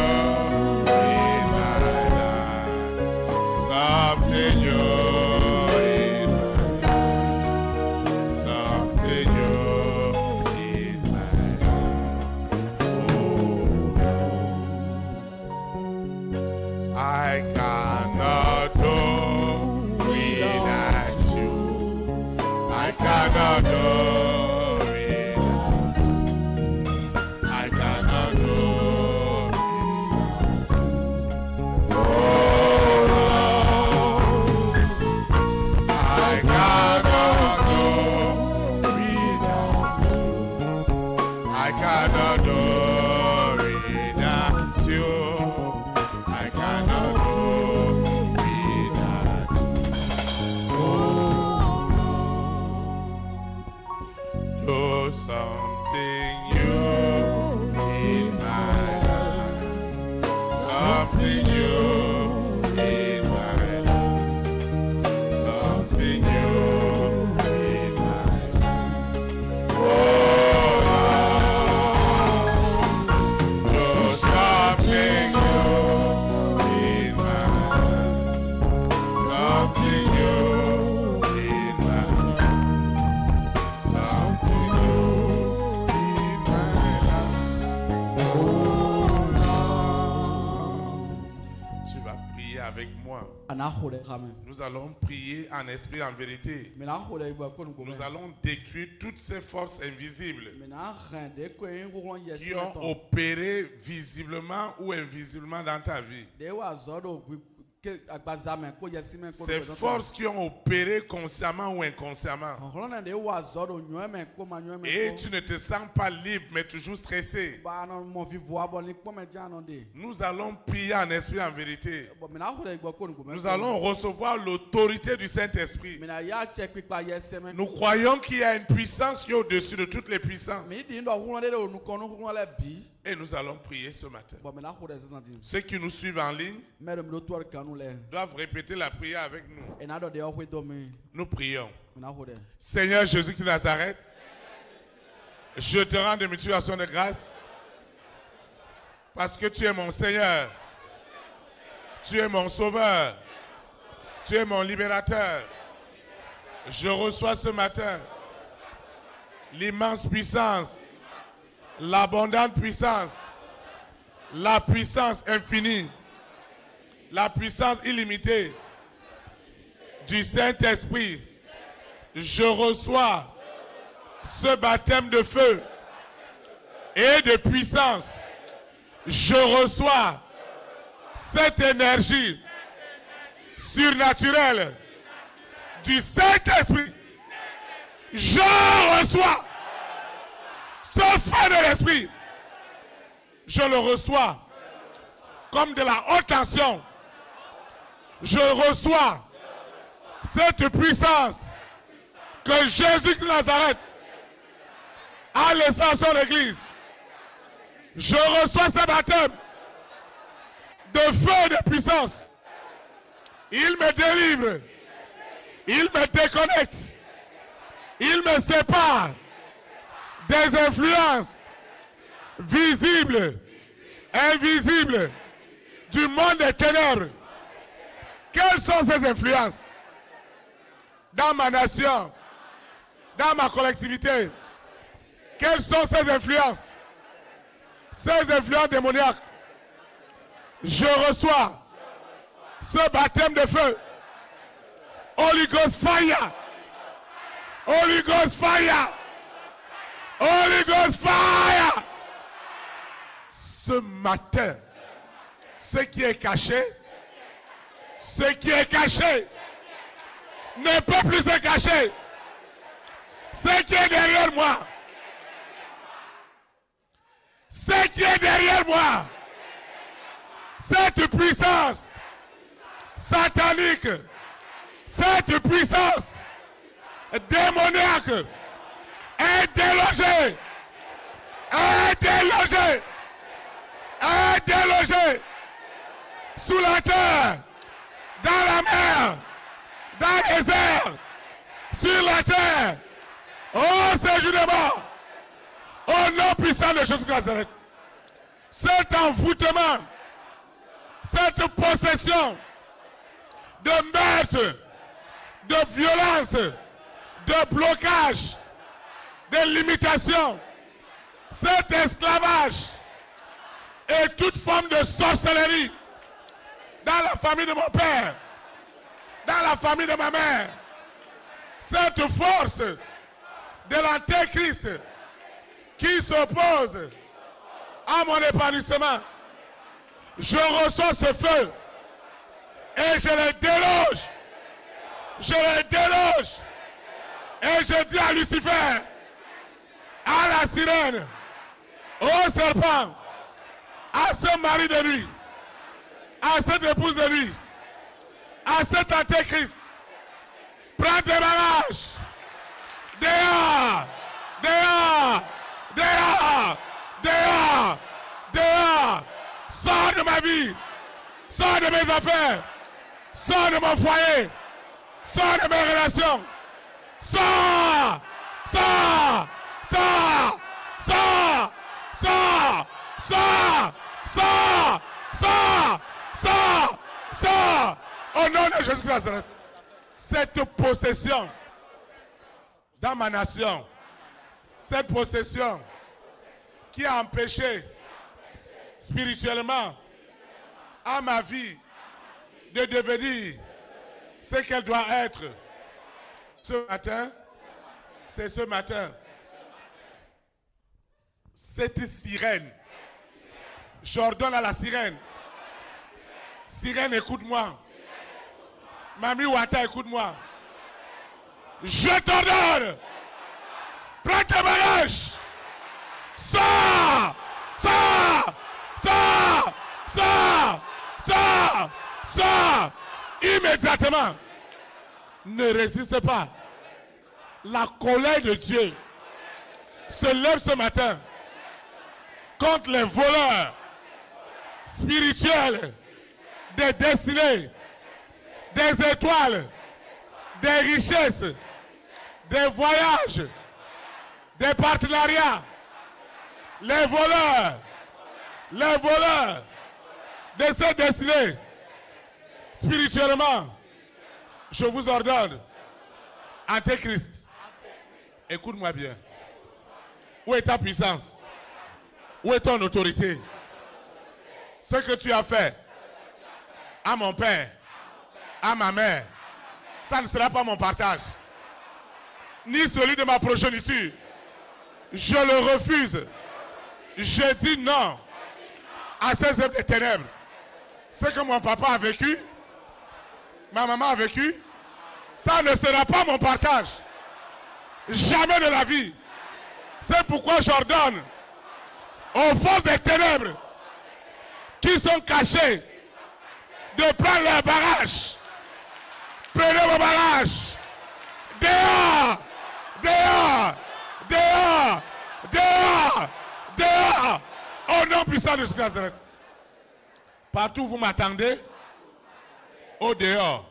in my life. Something new in my life. Something new in my life. Oh, I cannot do without you. I cannot do without you. I cannot do without you. Oh Lord, I cannot do without you. I cannot do without you. I cannot do without you. Oh, do something new in my life. Something new in my life. Something new in my life. Oh, Lord, do something new in my life. avec moi. Nous allons prier en esprit, en vérité. Nous allons détruire toutes ces forces invisibles qui ont opéré visiblement ou invisiblement dans ta vie. Ces forces qui ont opéré consciemment ou inconsciemment. Et tu ne te sens pas libre, mais toujours stressé. Nous allons prier en esprit, en vérité. Nous allons recevoir l'autorité du Saint-Esprit. Nous croyons qu'il y a une puissance qui est au-dessus de toutes les puissances. Et nous allons prier ce matin. Ceux qui nous suivent en ligne doivent répéter la prière avec nous. Nous prions. Seigneur Jésus de Nazareth, je te rends de multiplication de grâce parce que tu es mon Seigneur, tu es mon Sauveur, tu es mon libérateur. Je reçois ce matin l'immense puissance, l'abondante puissance, la puissance infinie, la puissance illimitée du Saint-Esprit. Je reçois ce baptême de feu et de puissance. Je reçois cette énergie surnaturelle du Saint-Esprit. Je reçois ce feu de l'Esprit. Je le reçois comme de la haute tension. Je reçois cette puissance que Jésus de Nazareth a laissé à son église. Je reçois ce baptême de feu et de puissance. Il me délivre. Il me déconnecte. Il me sépare des influences visibles, invisibles du monde des ténèbres. Quelles sont ces influences dans ma nation, dans ma collectivité? Quelles sont ces influences? Ces influences démoniaques. Je reçois ce baptême de feu. Holy Ghost fire! Holy Ghost fire! Holy Ghost fire! Ce matin, ce qui est caché, ne peut plus se cacher. Ce qui est derrière moi, ce qui est derrière moi, cette puissance satanique, cette puissance démoniaque est délogée, sous la terre, dans la mer, dans les airs, sur la terre, au séjour de mort, au nom puissant de Jésus de Nazareth. Cet envoûtement, cette possession de meurtre, de violence, de blocage, de limitation, cet esclavage et toute forme de sorcellerie dans la famille de mon père, dans la famille de ma mère, cette force de l'antéchrist qui s'oppose à mon épanouissement, je reçois ce feu et je le déloge. Je le déloge et je dis à Lucifer, à la sirène, au serpent, à ce mari de lui, à cette épouse de lui, à cet antéchrist, prends tes bagages, dehors, dehors, dehors, dehors, dehors, sors de ma vie, sors de mes affaires, sors de mon foyer, sors de mes relations, sors, sors, sors, sors, sors, sors, sors, sors, sors, sors, au nom de Jésus de Nazareth. Cette possession dans ma nation, cette possession qui a empêché spirituellement à ma vie de devenir ce qu'elle doit être. Ce matin, c'est ce matin. Cette sirène, j'ordonne à la sirène. Sirène, écoute-moi. Mami Wata, écoute-moi. Je t'ordonne. Prends tes bagages. Sors. Sors. Sors. Sors. Sors. Sors. Immédiatement. Ne résiste pas. La colère de Dieu se lève ce matin contre les voleurs spirituels des destinées, des étoiles, des richesses, des voyages, des partenariats, les voleurs de ces destinées. Spirituellement, je vous ordonne, Antéchrist, écoute-moi bien. Où est ta puissance? Où est ton autorité? Ce que tu as fait à mon père, à ma mère, ça ne sera pas mon partage, ni celui de ma progéniture. Je le refuse. Je dis non à ces œuvres des ténèbres. Ce que mon papa a vécu, ma maman a vécu, ça ne sera pas mon partage. Jamais de la vie. C'est pourquoi j'ordonne aux forces des ténèbres qui sont cachées de prendre leurs bagages. Prenez vos bagages. Dehors, dehors, dehors, dehors, dehors. Au nom puissant de Jésus-Nazareth. Partout où vous m'attendez, au dehors,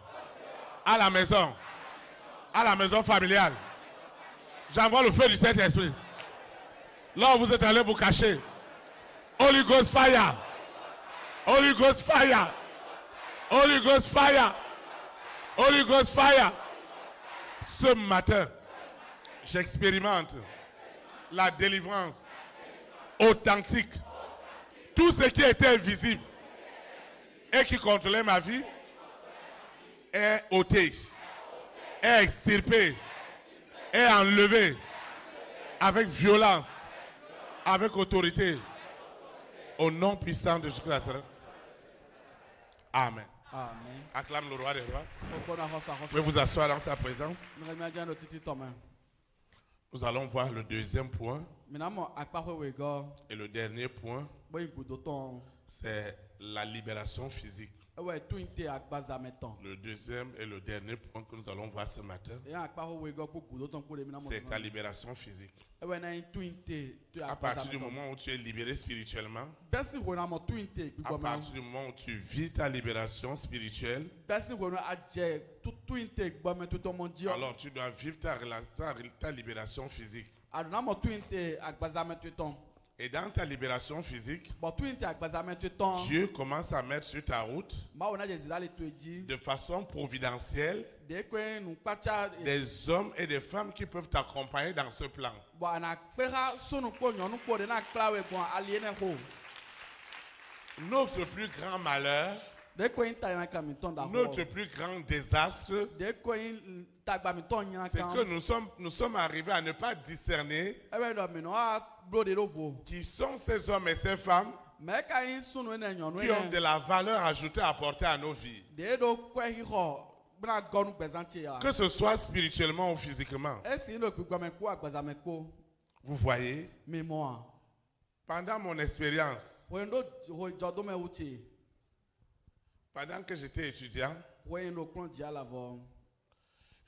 à la maison familiale. J'envoie le feu du Saint-Esprit. Là où vous êtes allés vous cacher. Holy Ghost fire. Holy Ghost fire. Holy Ghost fire. Holy Ghost fire. Ce matin, j'expérimente la délivrance authentique. Tout ce qui était invisible et qui contrôlait ma vie est ôté, est extirpé, est enlevé avec violence, avec autorité, au nom puissant de Jésus-Christ. Amen. Amen. Acclame le roi des rois. Vous pouvez Nous vous asseoir dans sa présence. allons Nous allons voir le deuxième point. Et le dernier point, c'est la libération physique. Le deuxième et le dernier point que nous allons voir ce matin, c'est ta libération physique. À partir du moment où tu es libéré spirituellement, à partir du moment où tu vis ta libération spirituelle, alors tu dois vivre ta libération physique. Et dans ta libération physique, Dieu commence à mettre sur ta route, de façon providentielle, des hommes et des femmes qui peuvent t'accompagner dans ce plan. Notre plus grand malheur, notre plus grand désastre, c'est que nous sommes arrivés à ne pas discerner qui sont ces hommes et ces femmes qui ont de la valeur ajoutée à apporter à nos vies. Que ce soit spirituellement ou physiquement. Vous voyez, pendant mon expérience, pendant que j'étais étudiant,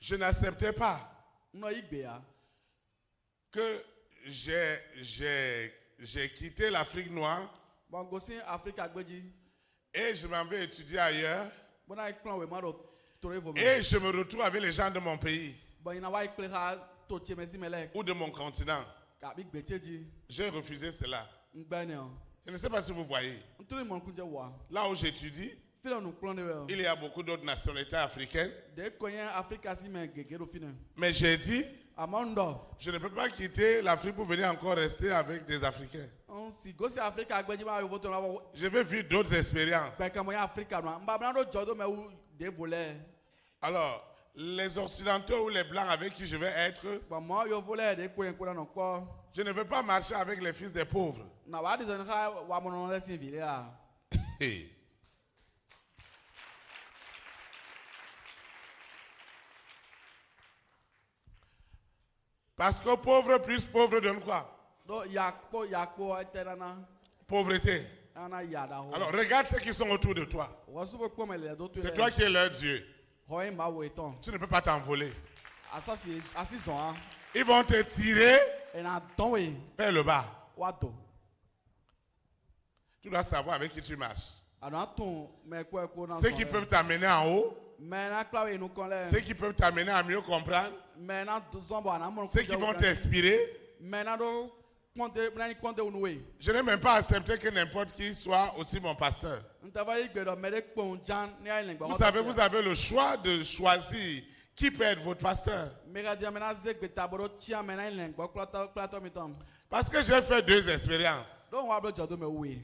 je n'acceptais pas que j'ai quitté l'Afrique noire et je m'en vais étudier ailleurs et je me retrouve avec les gens de mon pays ou de mon continent. J'ai refusé cela. Je ne sais pas si vous voyez. Là où j'étudie, il y a beaucoup d'autres nationalités africaines. Mais j'ai dit, je ne peux pas quitter l'Afrique pour venir encore rester avec des Africains. si gosi Africa agbeji ma yo voto na wo Je vais vivre d'autres expériences. be kamo ya Africa no mba bna do jodo me u de volé Alors, les Occidentaux ou les Blancs avec qui je vais être, ba mo yo volé de ko en ko na ko je ne veux pas marcher avec les fils des pauvres. na wa de zan ha wa mo no le sin vile a Hey. Parce que pauvre plus pauvre donne quoi? do yakpo eterana Pauvreté. ana yada ho Alors regarde ceux qui sont autour de toi. wo su ko me le do to C'est toi qui es leur Dieu. ho en ba wo eton Tu ne peux pas t'envoler. asi zon a Ils vont te tirer e na ton we vers le bas. wa do Tu dois savoir avec qui tu marches. ana ton me ko na Ceux qui peuvent t'amener en haut, me na klawe nu kon le ceux qui peuvent t'amener à mieux comprendre, me na zombo ana mo ceux qui vont t'inspirer. me na do konte unwe Je n'ai même pas accepté que n'importe qui soit aussi mon pasteur. ntava igbe do me de pon jan ni ai lengba Vous savez, vous avez le choix de choisir qui peut être votre pasteur. me ga dia me na zegbe taboro tia me na lengba plato mi tom Parce que j'ai fait 2 expériences. do wa do jodo me we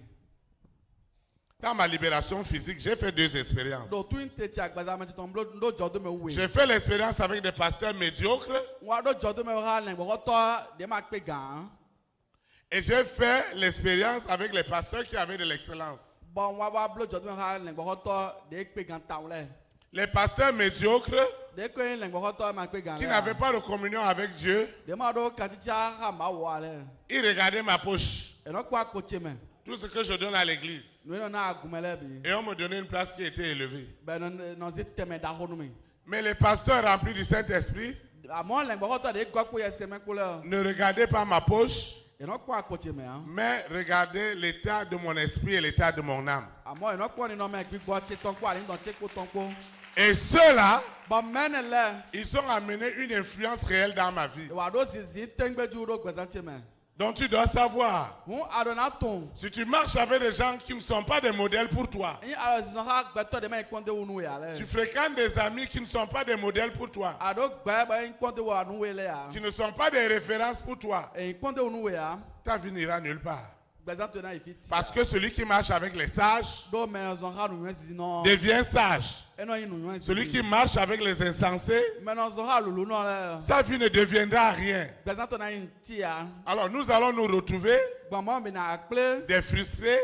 Dans ma libération physique, j'ai fait 2 expériences. do twin te tia agbaza me tom do jodo me we J'ai fait l'expérience avec des pasteurs médiocres wa do jodo me ha lengba ko to de ma pe gan et j'ai fait l'expérience avec les pasteurs qui avaient de l'excellence. bon wa blo jodo me ha lengba ko to de pe gan taule Les pasteurs médiocres de ko lengba ko to ma pe gan qui n'avaient pas de communion avec Dieu, de ma do katicha ha ma wo ale ils regardaient ma poche, e no kwa ko cheme tout ce que je donne à l'église. no na agumele bi Et on me donnait une place qui était élevée. ben no ziteme da ho no mi Mais les pasteurs remplis du Saint-Esprit àmọ́ lẹ́gbọ̀n kọ́tọ̀ de gbọ́ pé ẹsẹ̀ mẹ́kú lẹ́ ne regardaient pas ma poche, ìnáwó àkọ́tì mẹ́ ọ́n mais regardaient l'état de mon esprit et l'état de mon âme. àmọ́ ìnáwó nínú ọmọ ẹgbẹ́ gbọ́ ṣe tán kó àríyàn ṣe kó tán kó. Et ceux-là, bọ̀ mẹ́rin lẹ̀ ils ont amené une influence réelle dans ma vie. ìwà ló sì sí téńgbéjú ló gbẹ̀sán ṣe mẹ́. Donc tu dois savoir, fún àdùnnà tún si tu marches avec des gens qui ne sont pas des modèles pour toi, yín àrò sísan ká gbẹ̀tọ̀ de mẹ́ ìpọ́ndé wọnú yà tu lẹ̀. fréquentes des amis qui ne sont pas des modèles pour toi, àdó gbẹ́ bẹ́ ìpọ́ndé wọ ànú wẹ̀ lẹ̀ yà. qui ne sont pas des références pour toi, ìpọ́ndé wọnú wẹ̀ yà ta vie n'ira nulle part. gbẹ̀sán tó náà ìfi tì. Parce que celui qui marche avec les sages dó mẹ́ ọ̀sán ká nùyẹn sísí náà. devient sage. ẹnu yín nùyẹn sísí. Celui qui marche avec les insensés, mẹ́nà ọ̀sán ká lùlù náà lẹ̀. sa vie ne deviendra rien. gbẹ̀sán tó náà yín tì yà. Alors nous allons nous retrouver gbọ̀mọ́ mi nà àkplé. des frustrés,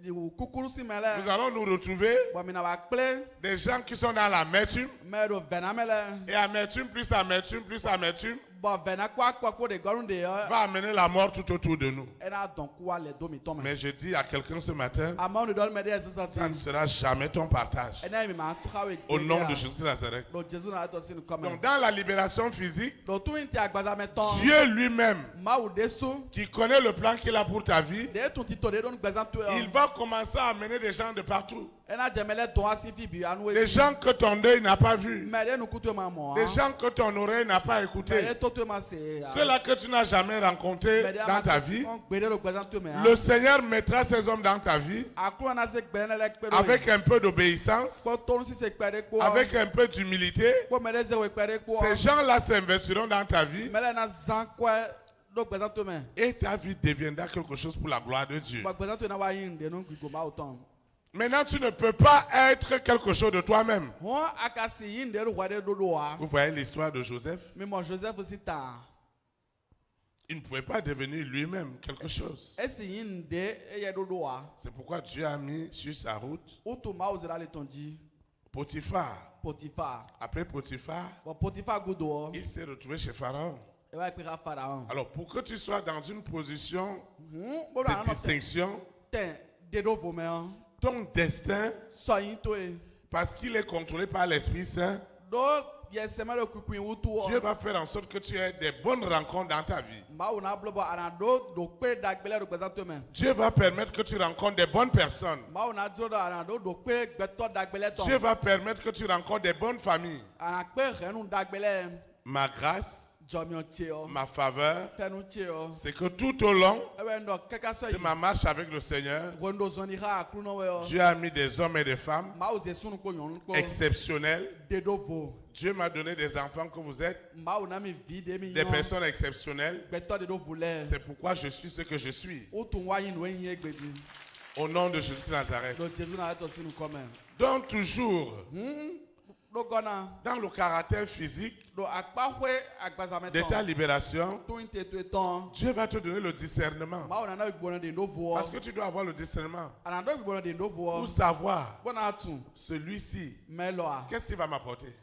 ìwù kúkúrú sí mẹ́lẹ̀. nous allons nous retrouver bọ̀ mi nà wà àkplé. des gens qui sont dans l'amertume, mẹ́rù vẹ̀nà mẹ́lẹ̀. et amertume plus amertume plus amertume bọ̀ vẹ̀nà kó àkpọ̀kpọ̀ de gọ́rùn de yọ. va amener la mort tout autour de nous. ẹnà dọ̀n kú wa lẹ̀ domi tọ́ mẹ́. Mais je dis à quelqu'un ce matin, àmọ́ ní dọ́lù mẹ́lẹ̀ sísan ça ne sí. sera jamais ton partage. ẹnà mi máa tó káwé. Au nom de Jésus de Nazareth. lọ jésù náà tó sínú kọ́mẹ́. Donc dans la libération physique, lọ tún ti àgbàzà mẹ́ tán. Dieu lui-même, máwù dé sún. qui connaît le plan qu'il a pour ta vie, dé tún ti tò dé lónìí gbẹ̀sán tó il yọ. va commencer à amener des gens de partout. ẹnà jẹmẹlẹ dọ̀n á sí fi bì ànú Des gens que ton deuil n'a pas vu. mẹ́rẹ́ nu kútu ma mọ̀. Des gens que ton oreille n'a pas écouté. mẹ́rẹ́ tó tó ma sè. Ceux-là que tu n'as jamais rencontrés dans ta vie. gbẹdẹ ló gbẹ̀sán tó mẹ́. Le Seigneur mettra ces hommes dans ta vie àkúrò náà ṣe gbẹ̀rẹ̀ lẹ́ pẹ́rẹ́. avec un peu d'obéissance, kó tóun sì ṣe pẹ́rẹ́ kó. avec un peu d'humilité. kó mẹ́rẹ́ ṣe wẹ̀ pẹ́rẹ́ kó. Ces gens-là s'investiront dans ta vie mẹ́lẹ̀ náà zan kọ́ ló gbẹ̀sán tó mẹ́. et ta vie deviendra quelque chose pour la gloire de Dieu. bọ̀ gbẹ̀sán tó náà wá yín dẹnu gbogbo máa tán. Maintenant, tu ne peux pas être quelque chose de toi-même. wọ́n akasi yín dẹnu wàdé dodo wa. Vous voyez l'histoire de Joseph? mímọ joseph sì tàn. Il ne pouvait pas devenir lui-même quelque chose. esi yín dé eyẹ dodo wa. C'est pourquoi Dieu a mis sur sa route ó tún máa zera lè tàn jí. Potiphar. potifa. Après Potiphar, bọ̀ potifa gbọdọ̀ ọ. il s'est retrouvé chez Pharaon. ẹ bá pè ká fara hàn. Alors, pour que tu sois dans une position bọ́dọ̀ de àná tẹ̀ distinction, tẹ̀ dédó fò mẹ́ ọ́n. ton destin, sọ yín tó ye. parce qu'il est contrôlé par l'Esprit Saint, dó yẹ sẹ́mẹ́ lè kúkú yín wútu Dieu ọ. va faire en sorte que tu aies des bonnes rencontres dans ta vie. báwo náà bọ́ bọ́ àná dó pé dàgbélé ló gbẹ̀sán tó mẹ́. Dieu va permettre que tu rencontres des bonnes personnes. báwo náà dó àná dó pé gbẹ̀tọ́ dàgbélé Dieu tán. va permettre que tu rencontres des bonnes familles. àná pé rẹ́nu dàgbélé. Ma grâce ma faveur, Fais-nous tirer. c'est que tout au long Non, quelque chose. de ma marche avec le Seigneur, Dieu a mis des hommes et des femmes exceptionnels. Dieu m'a donné des enfants que vous êtes, des personnes exceptionnelles. C'est pourquoi je suis ce que je suis. Au nom de Jésus de Nazareth. Donc toujours, dans le caractère physique de ta libération, Dieu va te donner le discernement. Parce que tu dois avoir le discernement pour savoir celui-ci, qu'est-ce qu'il va m'apporter.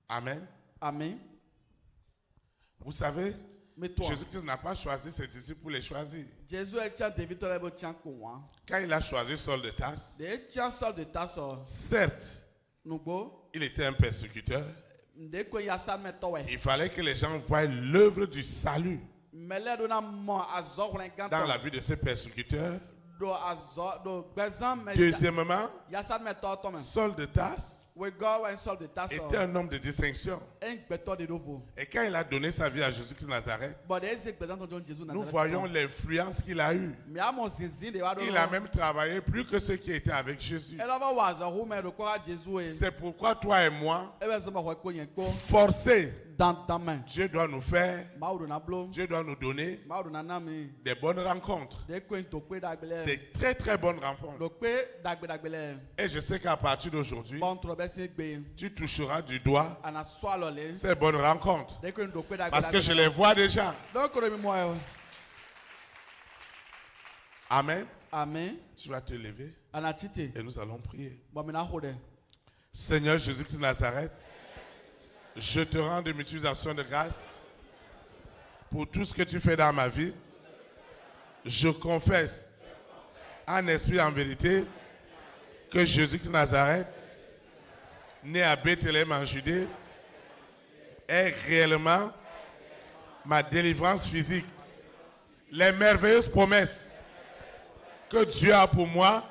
Amen. Amen. Vous savez, Mais toi, Jésus-Christ n'a pas choisi ses disciples pour les choisir. Quand Quand il a choisi Saul de Tarse, certes, il était un persécuteur. Il fallait que les gens voient l'œuvre du salut dans la vie de ces persécuteurs. Deuxièmement, Saul de Tarse était un homme de distinction. Et quand il a donné sa vie à Jésus-Christ de Nazareth, nous voyons l'influence qu'il a eue. Il a même travaillé plus que ceux qui étaient avec Jésus. C'est pourquoi toi et moi, forcés, Dieu doit nous faire, Dieu doit nous donner des bonnes rencontres, des très très bonnes rencontres. Et je sais qu'à partir d'aujourd'hui, tu toucheras du doigt ces bonnes rencontres. Parce que je les vois déjà. Amen. Amen. Tu vas te lever et nous allons prier. Amen. Seigneur Jésus-Christ de Nazareth, je te rends de multiplication de grâce pour tout ce que tu fais dans ma vie. Je confesse en esprit et en vérité que Jésus-Christ de Nazareth, né à Bethléem en Judée, est réellement ma délivrance physique. Les merveilleuses promesses que Dieu a pour moi,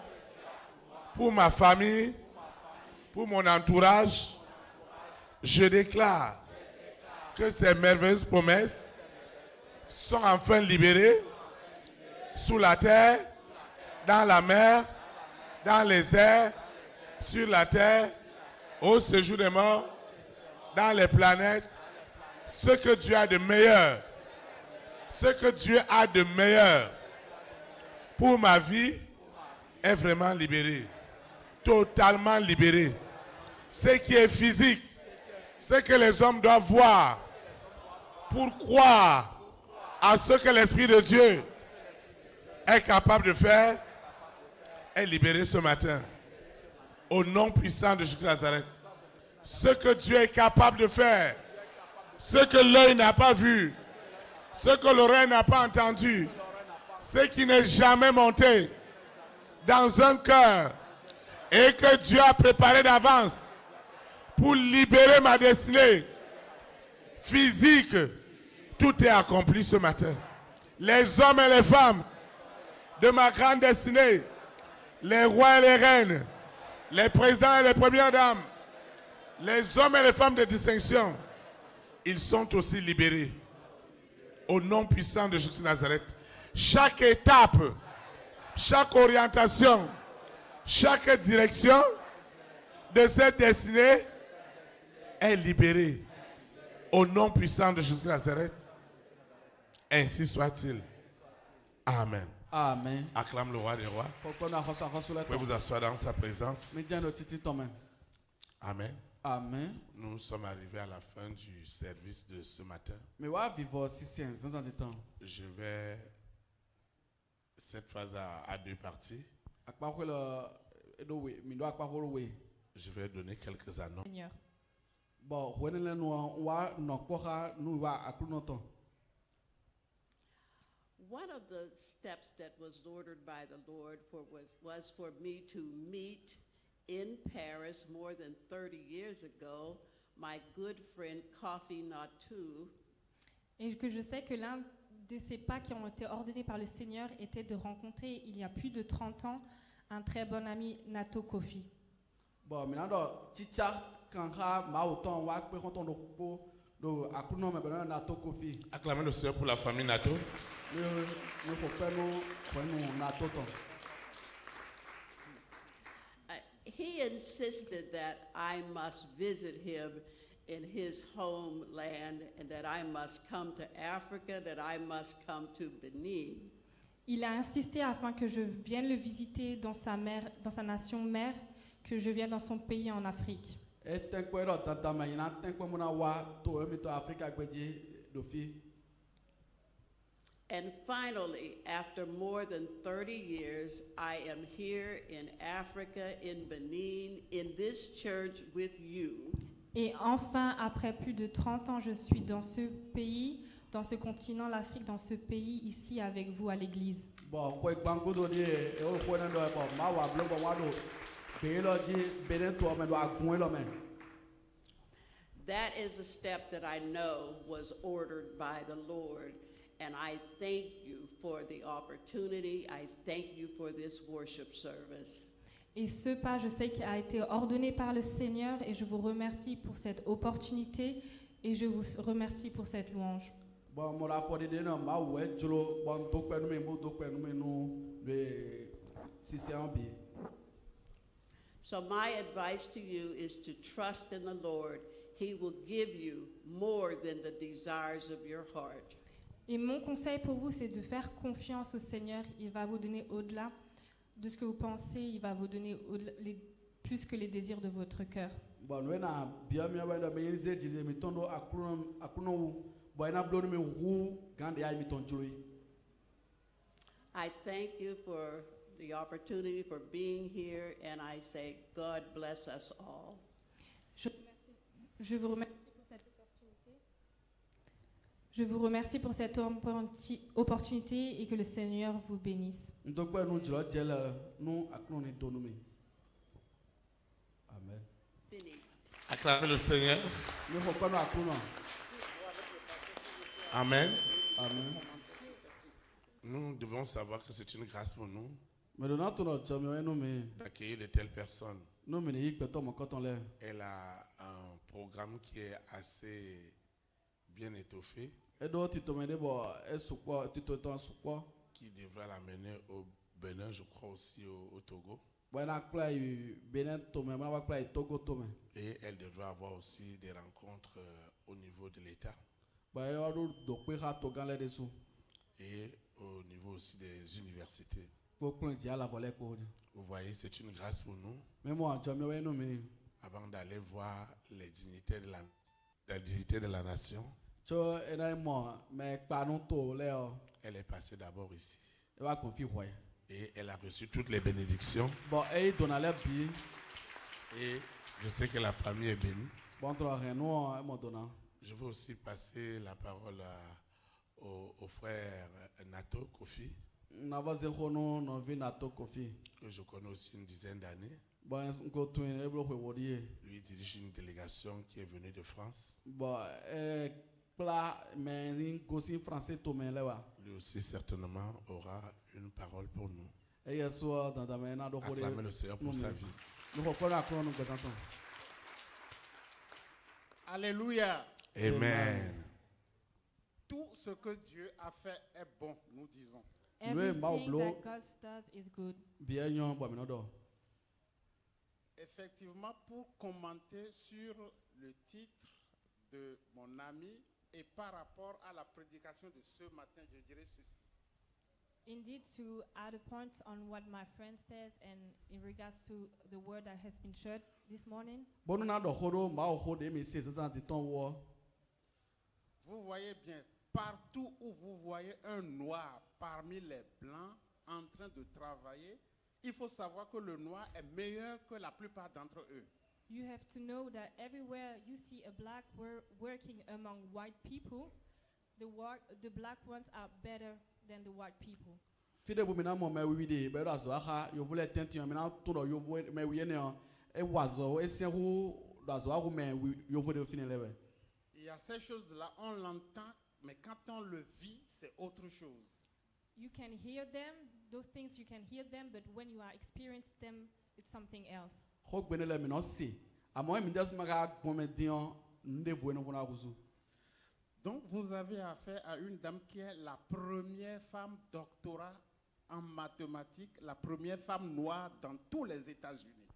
pour ma famille, pour mon entourage, je déclare que ces merveilleuses promesses sont enfin libérées sous la terre, dans la mer, dans les airs, sur la terre, au séjour des morts, dans les planètes. Ce que Dieu a de meilleur, ce que Dieu a de meilleur pour ma vie est vraiment libéré, totalement libéré. Ce qui est physique, ce que les hommes doivent voir pour croire à ce que l'Esprit de Dieu est capable de faire, est libéré ce matin. Au nom puissant de Jésus de Nazareth. Ce que Dieu est capable de faire, ce que l'œil n'a pas vu, ce que l'oreille n'a pas entendu, ce qui n'est jamais monté dans un cœur et que Dieu a préparé d'avance pour libérer ma destinée physique, tout est accompli ce matin. Les hommes et les femmes de ma grande destinée, les rois et les reines, les présidents et les premières dames, les hommes et les femmes de distinction, ils sont aussi libérés. Au nom puissant de Jésus de Nazareth, chaque étape, chaque orientation, chaque direction de cette destinée est libérée. Au nom puissant de Jésus de Nazareth, ainsi soit-il. Amen. Amen. Acclame le roi des rois. Vous pouvez vous asseoir dans sa présence. Amen. Amen. Nous sommes arrivés à la fin du service de ce matin. Je vais cette phase à deux parties. Je vais donner quelques annonces. One of the steps that was ordered by the Lord was for me to meet in Paris more than 30 years ago my good friend Kofi Natu. Et que je sais que l'un de ces pas qui ont été ordonnés par le Seigneur était de rencontrer il y a plus de 30 ans un très bon ami, Nato Kofi. Donc, à Kounon, mais ben, Nato Kofi. Acclamez le Seigneur pour la famille Nato. Nous faut faire nous Nato ton. He insisted that I must visit him in his homeland and that I must come to Africa, that I must come to Benin. Il a insisté afin que je vienne le visiter dans sa nation mère, que je vienne dans son pays en Afrique. And finally, after more than 30 years, I am here in Africa, in Benin, in this church with you. Et enfin, après plus de 30 ans, je suis dans ce pays, dans ce continent, l'Afrique, dans ce pays, ici avec vous à l'église. That is a step that I know was ordered by the Lord, and I thank you for the opportunity. I thank you for this worship service. Et ce pas, je sais qu'il a été ordonné par le Seigneur et je vous remercie pour cette opportunité et je vous remercie pour cette louange. So my advice to you is to trust in the Lord. He will give you more than the desires of your heart. Et mon conseil pour vous, c'est de faire confiance au Seigneur. Il va vous donner au-delà de ce que vous pensez, il va vous donner plus que les désirs de votre cœur. I thank you for the opportunity for being here, and I say, God bless us all. Je vous remercie pour cette opportunité. Je vous remercie pour cette opportunité et que le Seigneur vous bénisse. Amen. Fini. Acclamez le Seigneur. Amen. Amen. Nous devons savoir que c'est une grâce pour nous d'accueillir d'accueillir de telles personnes. Elle a un programme qui est assez bien étoffé, qui devrait l'amener au Bénin, je crois aussi au Togo. Et elle devrait avoir aussi des rencontres au niveau de l'État et au niveau aussi des universités. Vous voyez, c'est une grâce pour nous. Avant d'aller voir les dignitaires la dignité de la nation, elle est passée d'abord ici. Et elle a reçu toutes les bénédictions. Et je sais que la famille est bénie. Je veux aussi passer la parole au frère Nato Kofi, que je connais aussi une dizaine d'années. Lui dirige une délégation qui est venue de France. Lui aussi certainement aura une parole pour nous. Acclamez le Seigneur pour sa vie. Alléluia. Amen. Tout ce que Dieu a fait est bon, nous disons. Everything that God does is good. Effectivement, pour commenter sur le titre de mon ami et par rapport à la prédication de ce matin, je dirais ceci. Indeed, to add a point on what my friend says and in regards to the word that has been shared this morning. Vous voyez bien, partout où vous voyez un noir parmi les blancs en train de travailler, il faut savoir que le noir est meilleur que la plupart d'entre eux. You have to know that everywhere you see a black working among white people, the black ones are better than the white people. Il y a ces choses-là, on l'entend, mais quand on le vit, c'est autre chose. You can hear them, those things you can hear them, but when you are experiencing them, it's something else. Donc, vous avez affaire à une dame qui est la première femme doctorat en mathématiques, la première femme noire dans tous les États-Unis.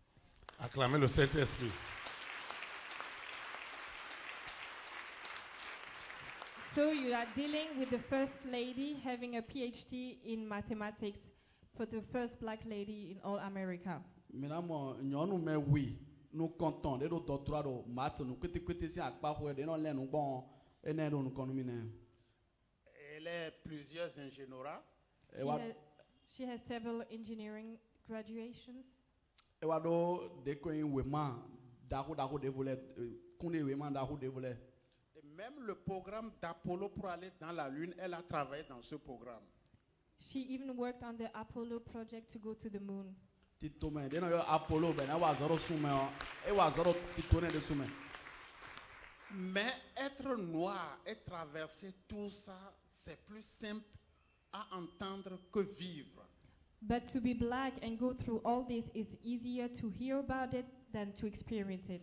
Acclamez le Saint-Esprit. So you are dealing with the first lady having a PhD in mathematics for the first black lady in all America. Maintenant, nous mais oui, nous comptons de doctorat de maths, nous côté si akpa ko de non le nous bon et ne nous connaissons. Elle a plusieurs ingénieurs. She has several engineering graduations. E wa do de ko in wema dako développer konde wema dako développer. Et même le programme d'Apollo pour aller dans la Lune, elle a travaillé dans ce programme. She even worked on the Apollo project to go to the moon. Tito men de no yo Apollo ben na wa zoro sume e wa zoro tito ne de sume. Mais être noir et traverser tout ça, c'est plus simple à entendre que vivre. But to be black and go through all this is easier to hear about it than to experience it.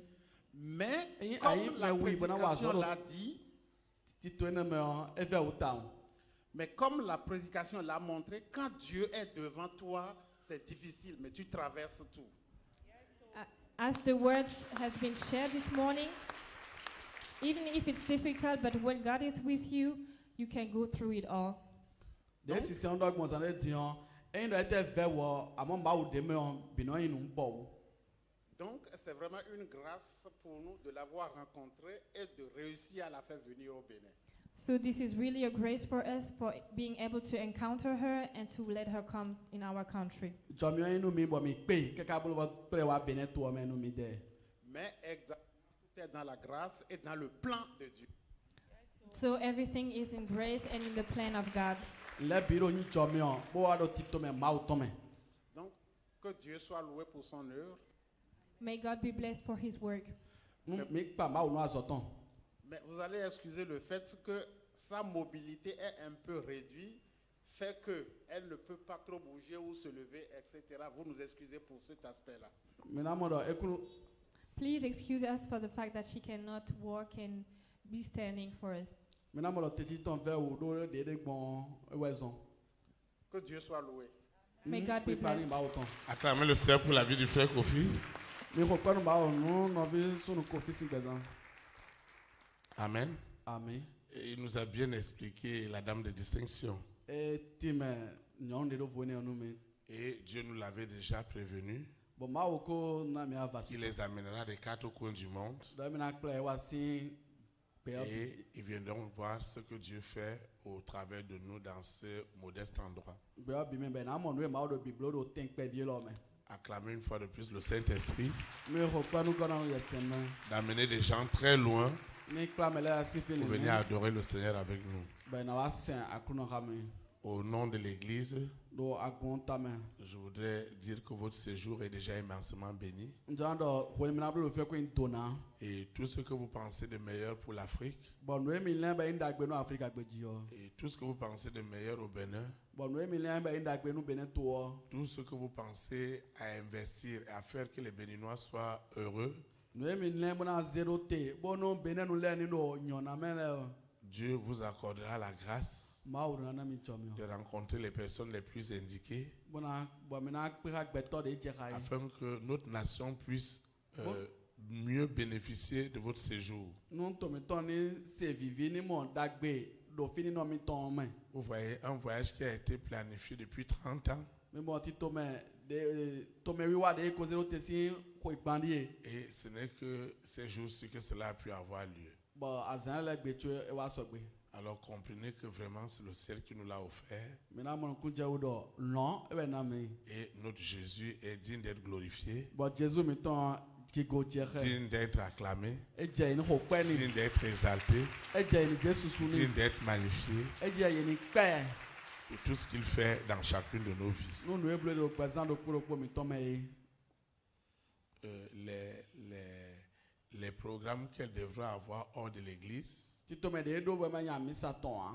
Mais Et comme aïe, la mais oui, bon, on va prédication zoro. l'a dit, Tito ne me e ve utan. mais comme la prédication l'a montré, quand Dieu est devant toi, c'est difficile, mais tu traverses tout. As the word has been shared this morning, even if it's difficult, but when God is with you, you can go through it all. De si se on do gbon san le dion e ndo ete ve wo amon ba wo de me on bino yin un bo. Donc, c'est vraiment une grâce pour nous de l'avoir rencontrée et de réussir à la faire venir au Bénin. So this is really a grace for us for being able to encounter her and to let her come in our country. Jomi yin nu mi bo mi pe ke ka bo pre wa bene to me nu mi de. Mais exactement, tout est dans la grâce et dans le plan de Dieu. So everything is in grace and in the plan of God. Le biro ni jomi on bo wa do tito me ma to me. Donc, que Dieu soit loué pour son œuvre. May God be blessed for his work. Mi pa ma wo no azoton. Mais vous allez excuser le fait que sa mobilité est un peu réduite, fait qu'elle ne peut pas trop bouger ou se lever, etc. Vous nous excusez pour cet aspect-là. Mina mo do ekunu Please excuse us for the fact that she cannot walk and be standing for us. mina mo do teti ton ve wo do de gbon e wezon. Que Dieu soit loué. May God be Prepare blessed. ba wo ton. Acclamez le Seigneur pour la vie du frère Kofi. Mi ko panu ba o nu no vi sunu Kofi Singezan. Amen. Amen. Et il nous a bien expliqué la dame de distinction. E ti me nyon de do vone onu me. Et Dieu nous l'avait déjà prévenu. Bon ma wo ko na mi avasi. Il les amènera des quatre coins du monde. Do mi na kple wa sin pe Et ils viendront voir ce que Dieu fait au travers de nous dans ce modeste endroit. be obi me be na mo nu e ma do biblo do ten pe vie lo me. Acclamez une fois de plus le Saint-Esprit Mi ko panu ko na yesen me. d'amener des gens très loin Mi kla me le asi pe pour le. venir adorer le Seigneur avec nous. Be na wa sen akuno ha me. Au nom de l'Église, Do agun ta me. je voudrais dire que votre séjour est déjà immensément béni. Njando woni mi na blo fe ko intona. Et tout ce que vous pensez de meilleur pour l'Afrique, Bon no mi len be inda gbe no Africa gbe ji o. et tout ce que vous pensez de meilleur au Bénin, Bon no mi len be inda gbe no Benin to o. tout ce que vous pensez à investir et à faire que les Béninois soient heureux, No mi len mo na zero te. Bon no Benin no le ni do nyona me le. Dieu vous accordera la grâce Ma wo na mi chomi. de rencontrer les personnes les plus indiquées Bona bo mi na pe ha gbe to de je kai. afin que notre nation puisse Bon. mieux bénéficier de votre séjour. Non to mi ton ni se vivi ni mo dagbe do fini no mi ton me. Vous voyez, un voyage qui a été planifié depuis 30 ans Me mo ti to me de to me wi wa de ko zero te si ko igbandi e. et ce n'est que ces jours-ci que cela a pu avoir lieu. Bon azan le gbe tu e wa so gbe. Alors comprenez que vraiment c'est le ciel qui nous l'a offert Me na mo kun je wo do non e be na me. et notre Jésus est digne d'être glorifié, Bon Jesus mi ton ki go je he. digne d'être acclamé, E je ni ho pe ni. digne d'être exalté, E je ni je susu ni. digne d'être magnifié E je ye ni pe. pour tout ce qu'il fait dans chacune de nos vies. No no e ble do pesan do kuro mi ton me e. Les programmes qu'elle devra avoir hors de l'église, Ti to me de do be ma nya mi sa ton a.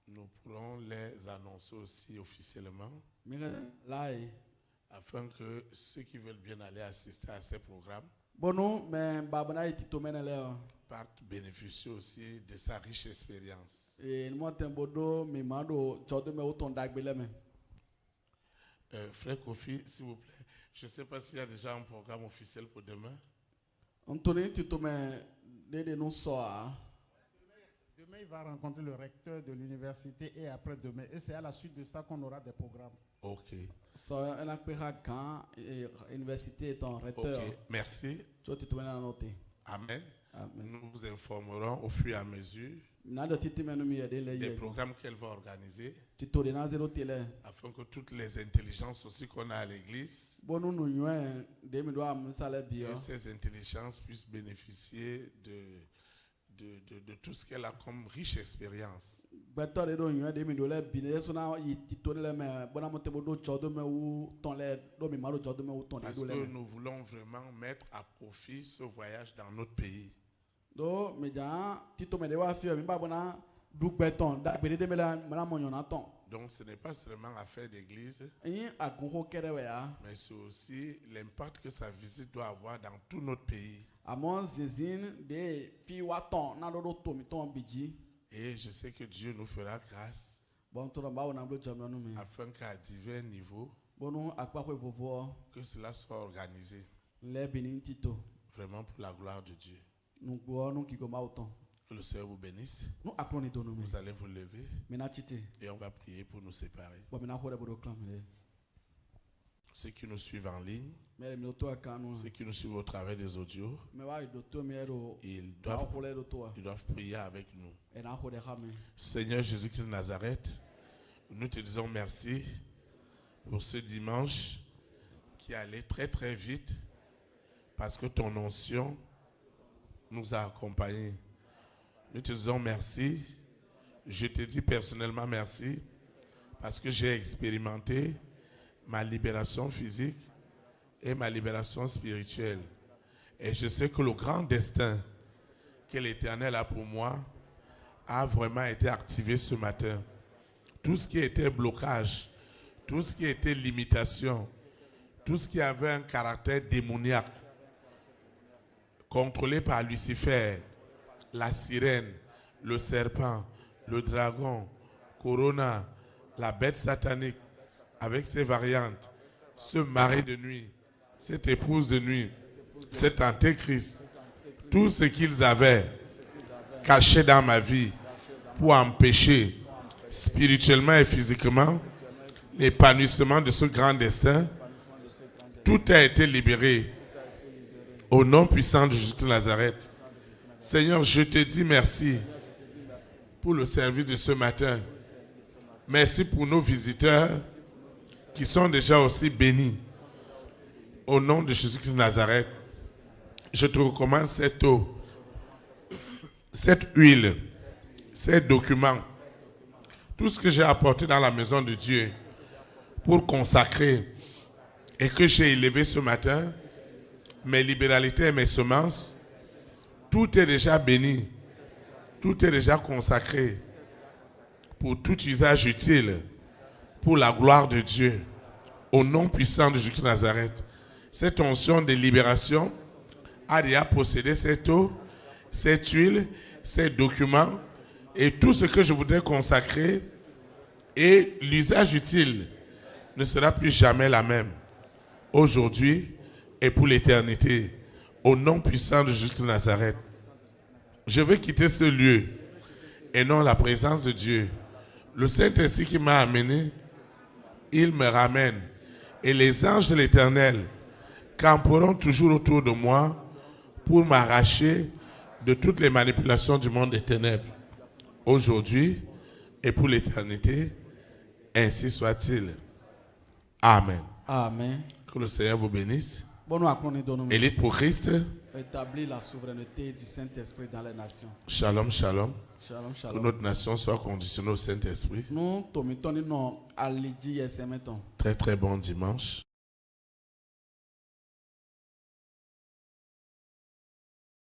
nous pourrons les annoncer aussi officiellement Mi là e. afin que ceux qui veulent bien aller assister à ces programmes Bon Bonu mais babana itito menele. partent bénéficier aussi de sa riche expérience. Et nous tembodo mi mando chodo me uton dagbele me. Frère Kofi, s'il vous plaît, je ne sais pas s'il y a déjà un programme officiel pour demain. Anthony tito me de nous soa. Demain, il va rencontrer le recteur de l'université et après-demain. Et c'est à la suite de ça qu'on aura des programmes. Ok. So on a pris quand université est en recteur. Ok, merci. Amen. Amen. Nous vous informerons au fur et à mesure des programmes qu'elle va organiser afin que toutes les intelligences aussi qu'on a à l'église et ces intelligences puissent bénéficier de tout ce qu'elle a comme riche expérience. Parce que nous voulons vraiment mettre à profit ce voyage dans notre pays. Donc ce n'est pas seulement affaire d'église, mais c'est aussi l'impact que sa visite doit avoir dans tout notre pays. Et je sais que Dieu nous fera grâce afin qu'à divers niveaux, que cela soit organisé vraiment pour la gloire de Dieu. Que le Seigneur vous bénisse. Vous allez vous lever et on va prier pour nous séparer. Ceux qui nous suivent en ligne, ceux qui nous suivent au travers des audios, ils doivent prier avec nous. Seigneur Jésus-Christ de Nazareth, nous te disons merci pour ce dimanche qui allait très très vite parce que ton onction nous a accompagnés. Nous te disons merci. Je te dis personnellement merci parce que j'ai expérimenté ma libération physique et ma libération spirituelle. Et je sais que le grand destin que l'Éternel a pour moi a vraiment été activé ce matin. Tout ce qui était blocage, tout ce qui était limitation, tout ce qui avait un caractère démoniaque, contrôlé par Lucifer, la sirène, le serpent, le dragon, Corona, la bête satanique, avec ses variantes, ce mari de nuit, cette épouse de nuit, cet antéchrist, tout ce qu'ils avaient caché dans ma vie pour empêcher spirituellement et physiquement l'épanouissement de ce grand destin, tout a été libéré au nom puissant de Jésus de Nazareth. Seigneur, je te dis merci pour le service de ce matin. Merci pour nos visiteurs qui sont déjà aussi bénis. Au nom de Jésus-Christ de Nazareth, je te recommande cette eau, cette huile, ces documents, tout ce que j'ai apporté dans la maison de Dieu pour consacrer et que j'ai élevé ce matin, mes libéralités et mes semences, tout est déjà béni, tout est déjà consacré pour tout usage utile, pour la gloire de Dieu, au nom puissant de Jésus de Nazareth. Cette onction de libération a déjà possédé cette eau, cette huile, ces documents et tout ce que je voudrais consacrer, et l'usage utile ne sera plus jamais la même, aujourd'hui et pour l'éternité, au nom puissant de Jésus de Nazareth. Je veux quitter ce lieu et non la présence de Dieu. Le Saint-Esprit qui m'a amené, il me ramène. Et les anges de l'Éternel camperont toujours autour de moi pour m'arracher de toutes les manipulations du monde des ténèbres. Aujourd'hui et pour l'éternité, ainsi soit-il. Amen. Amen. Que le Seigneur vous bénisse. Élite pour Christ. Établir la souveraineté du Saint-Esprit dans les nations. Shalom, shalom. Shalom, shalom. Que notre nation soit conditionnée au Saint-Esprit. Très très bon dimanche.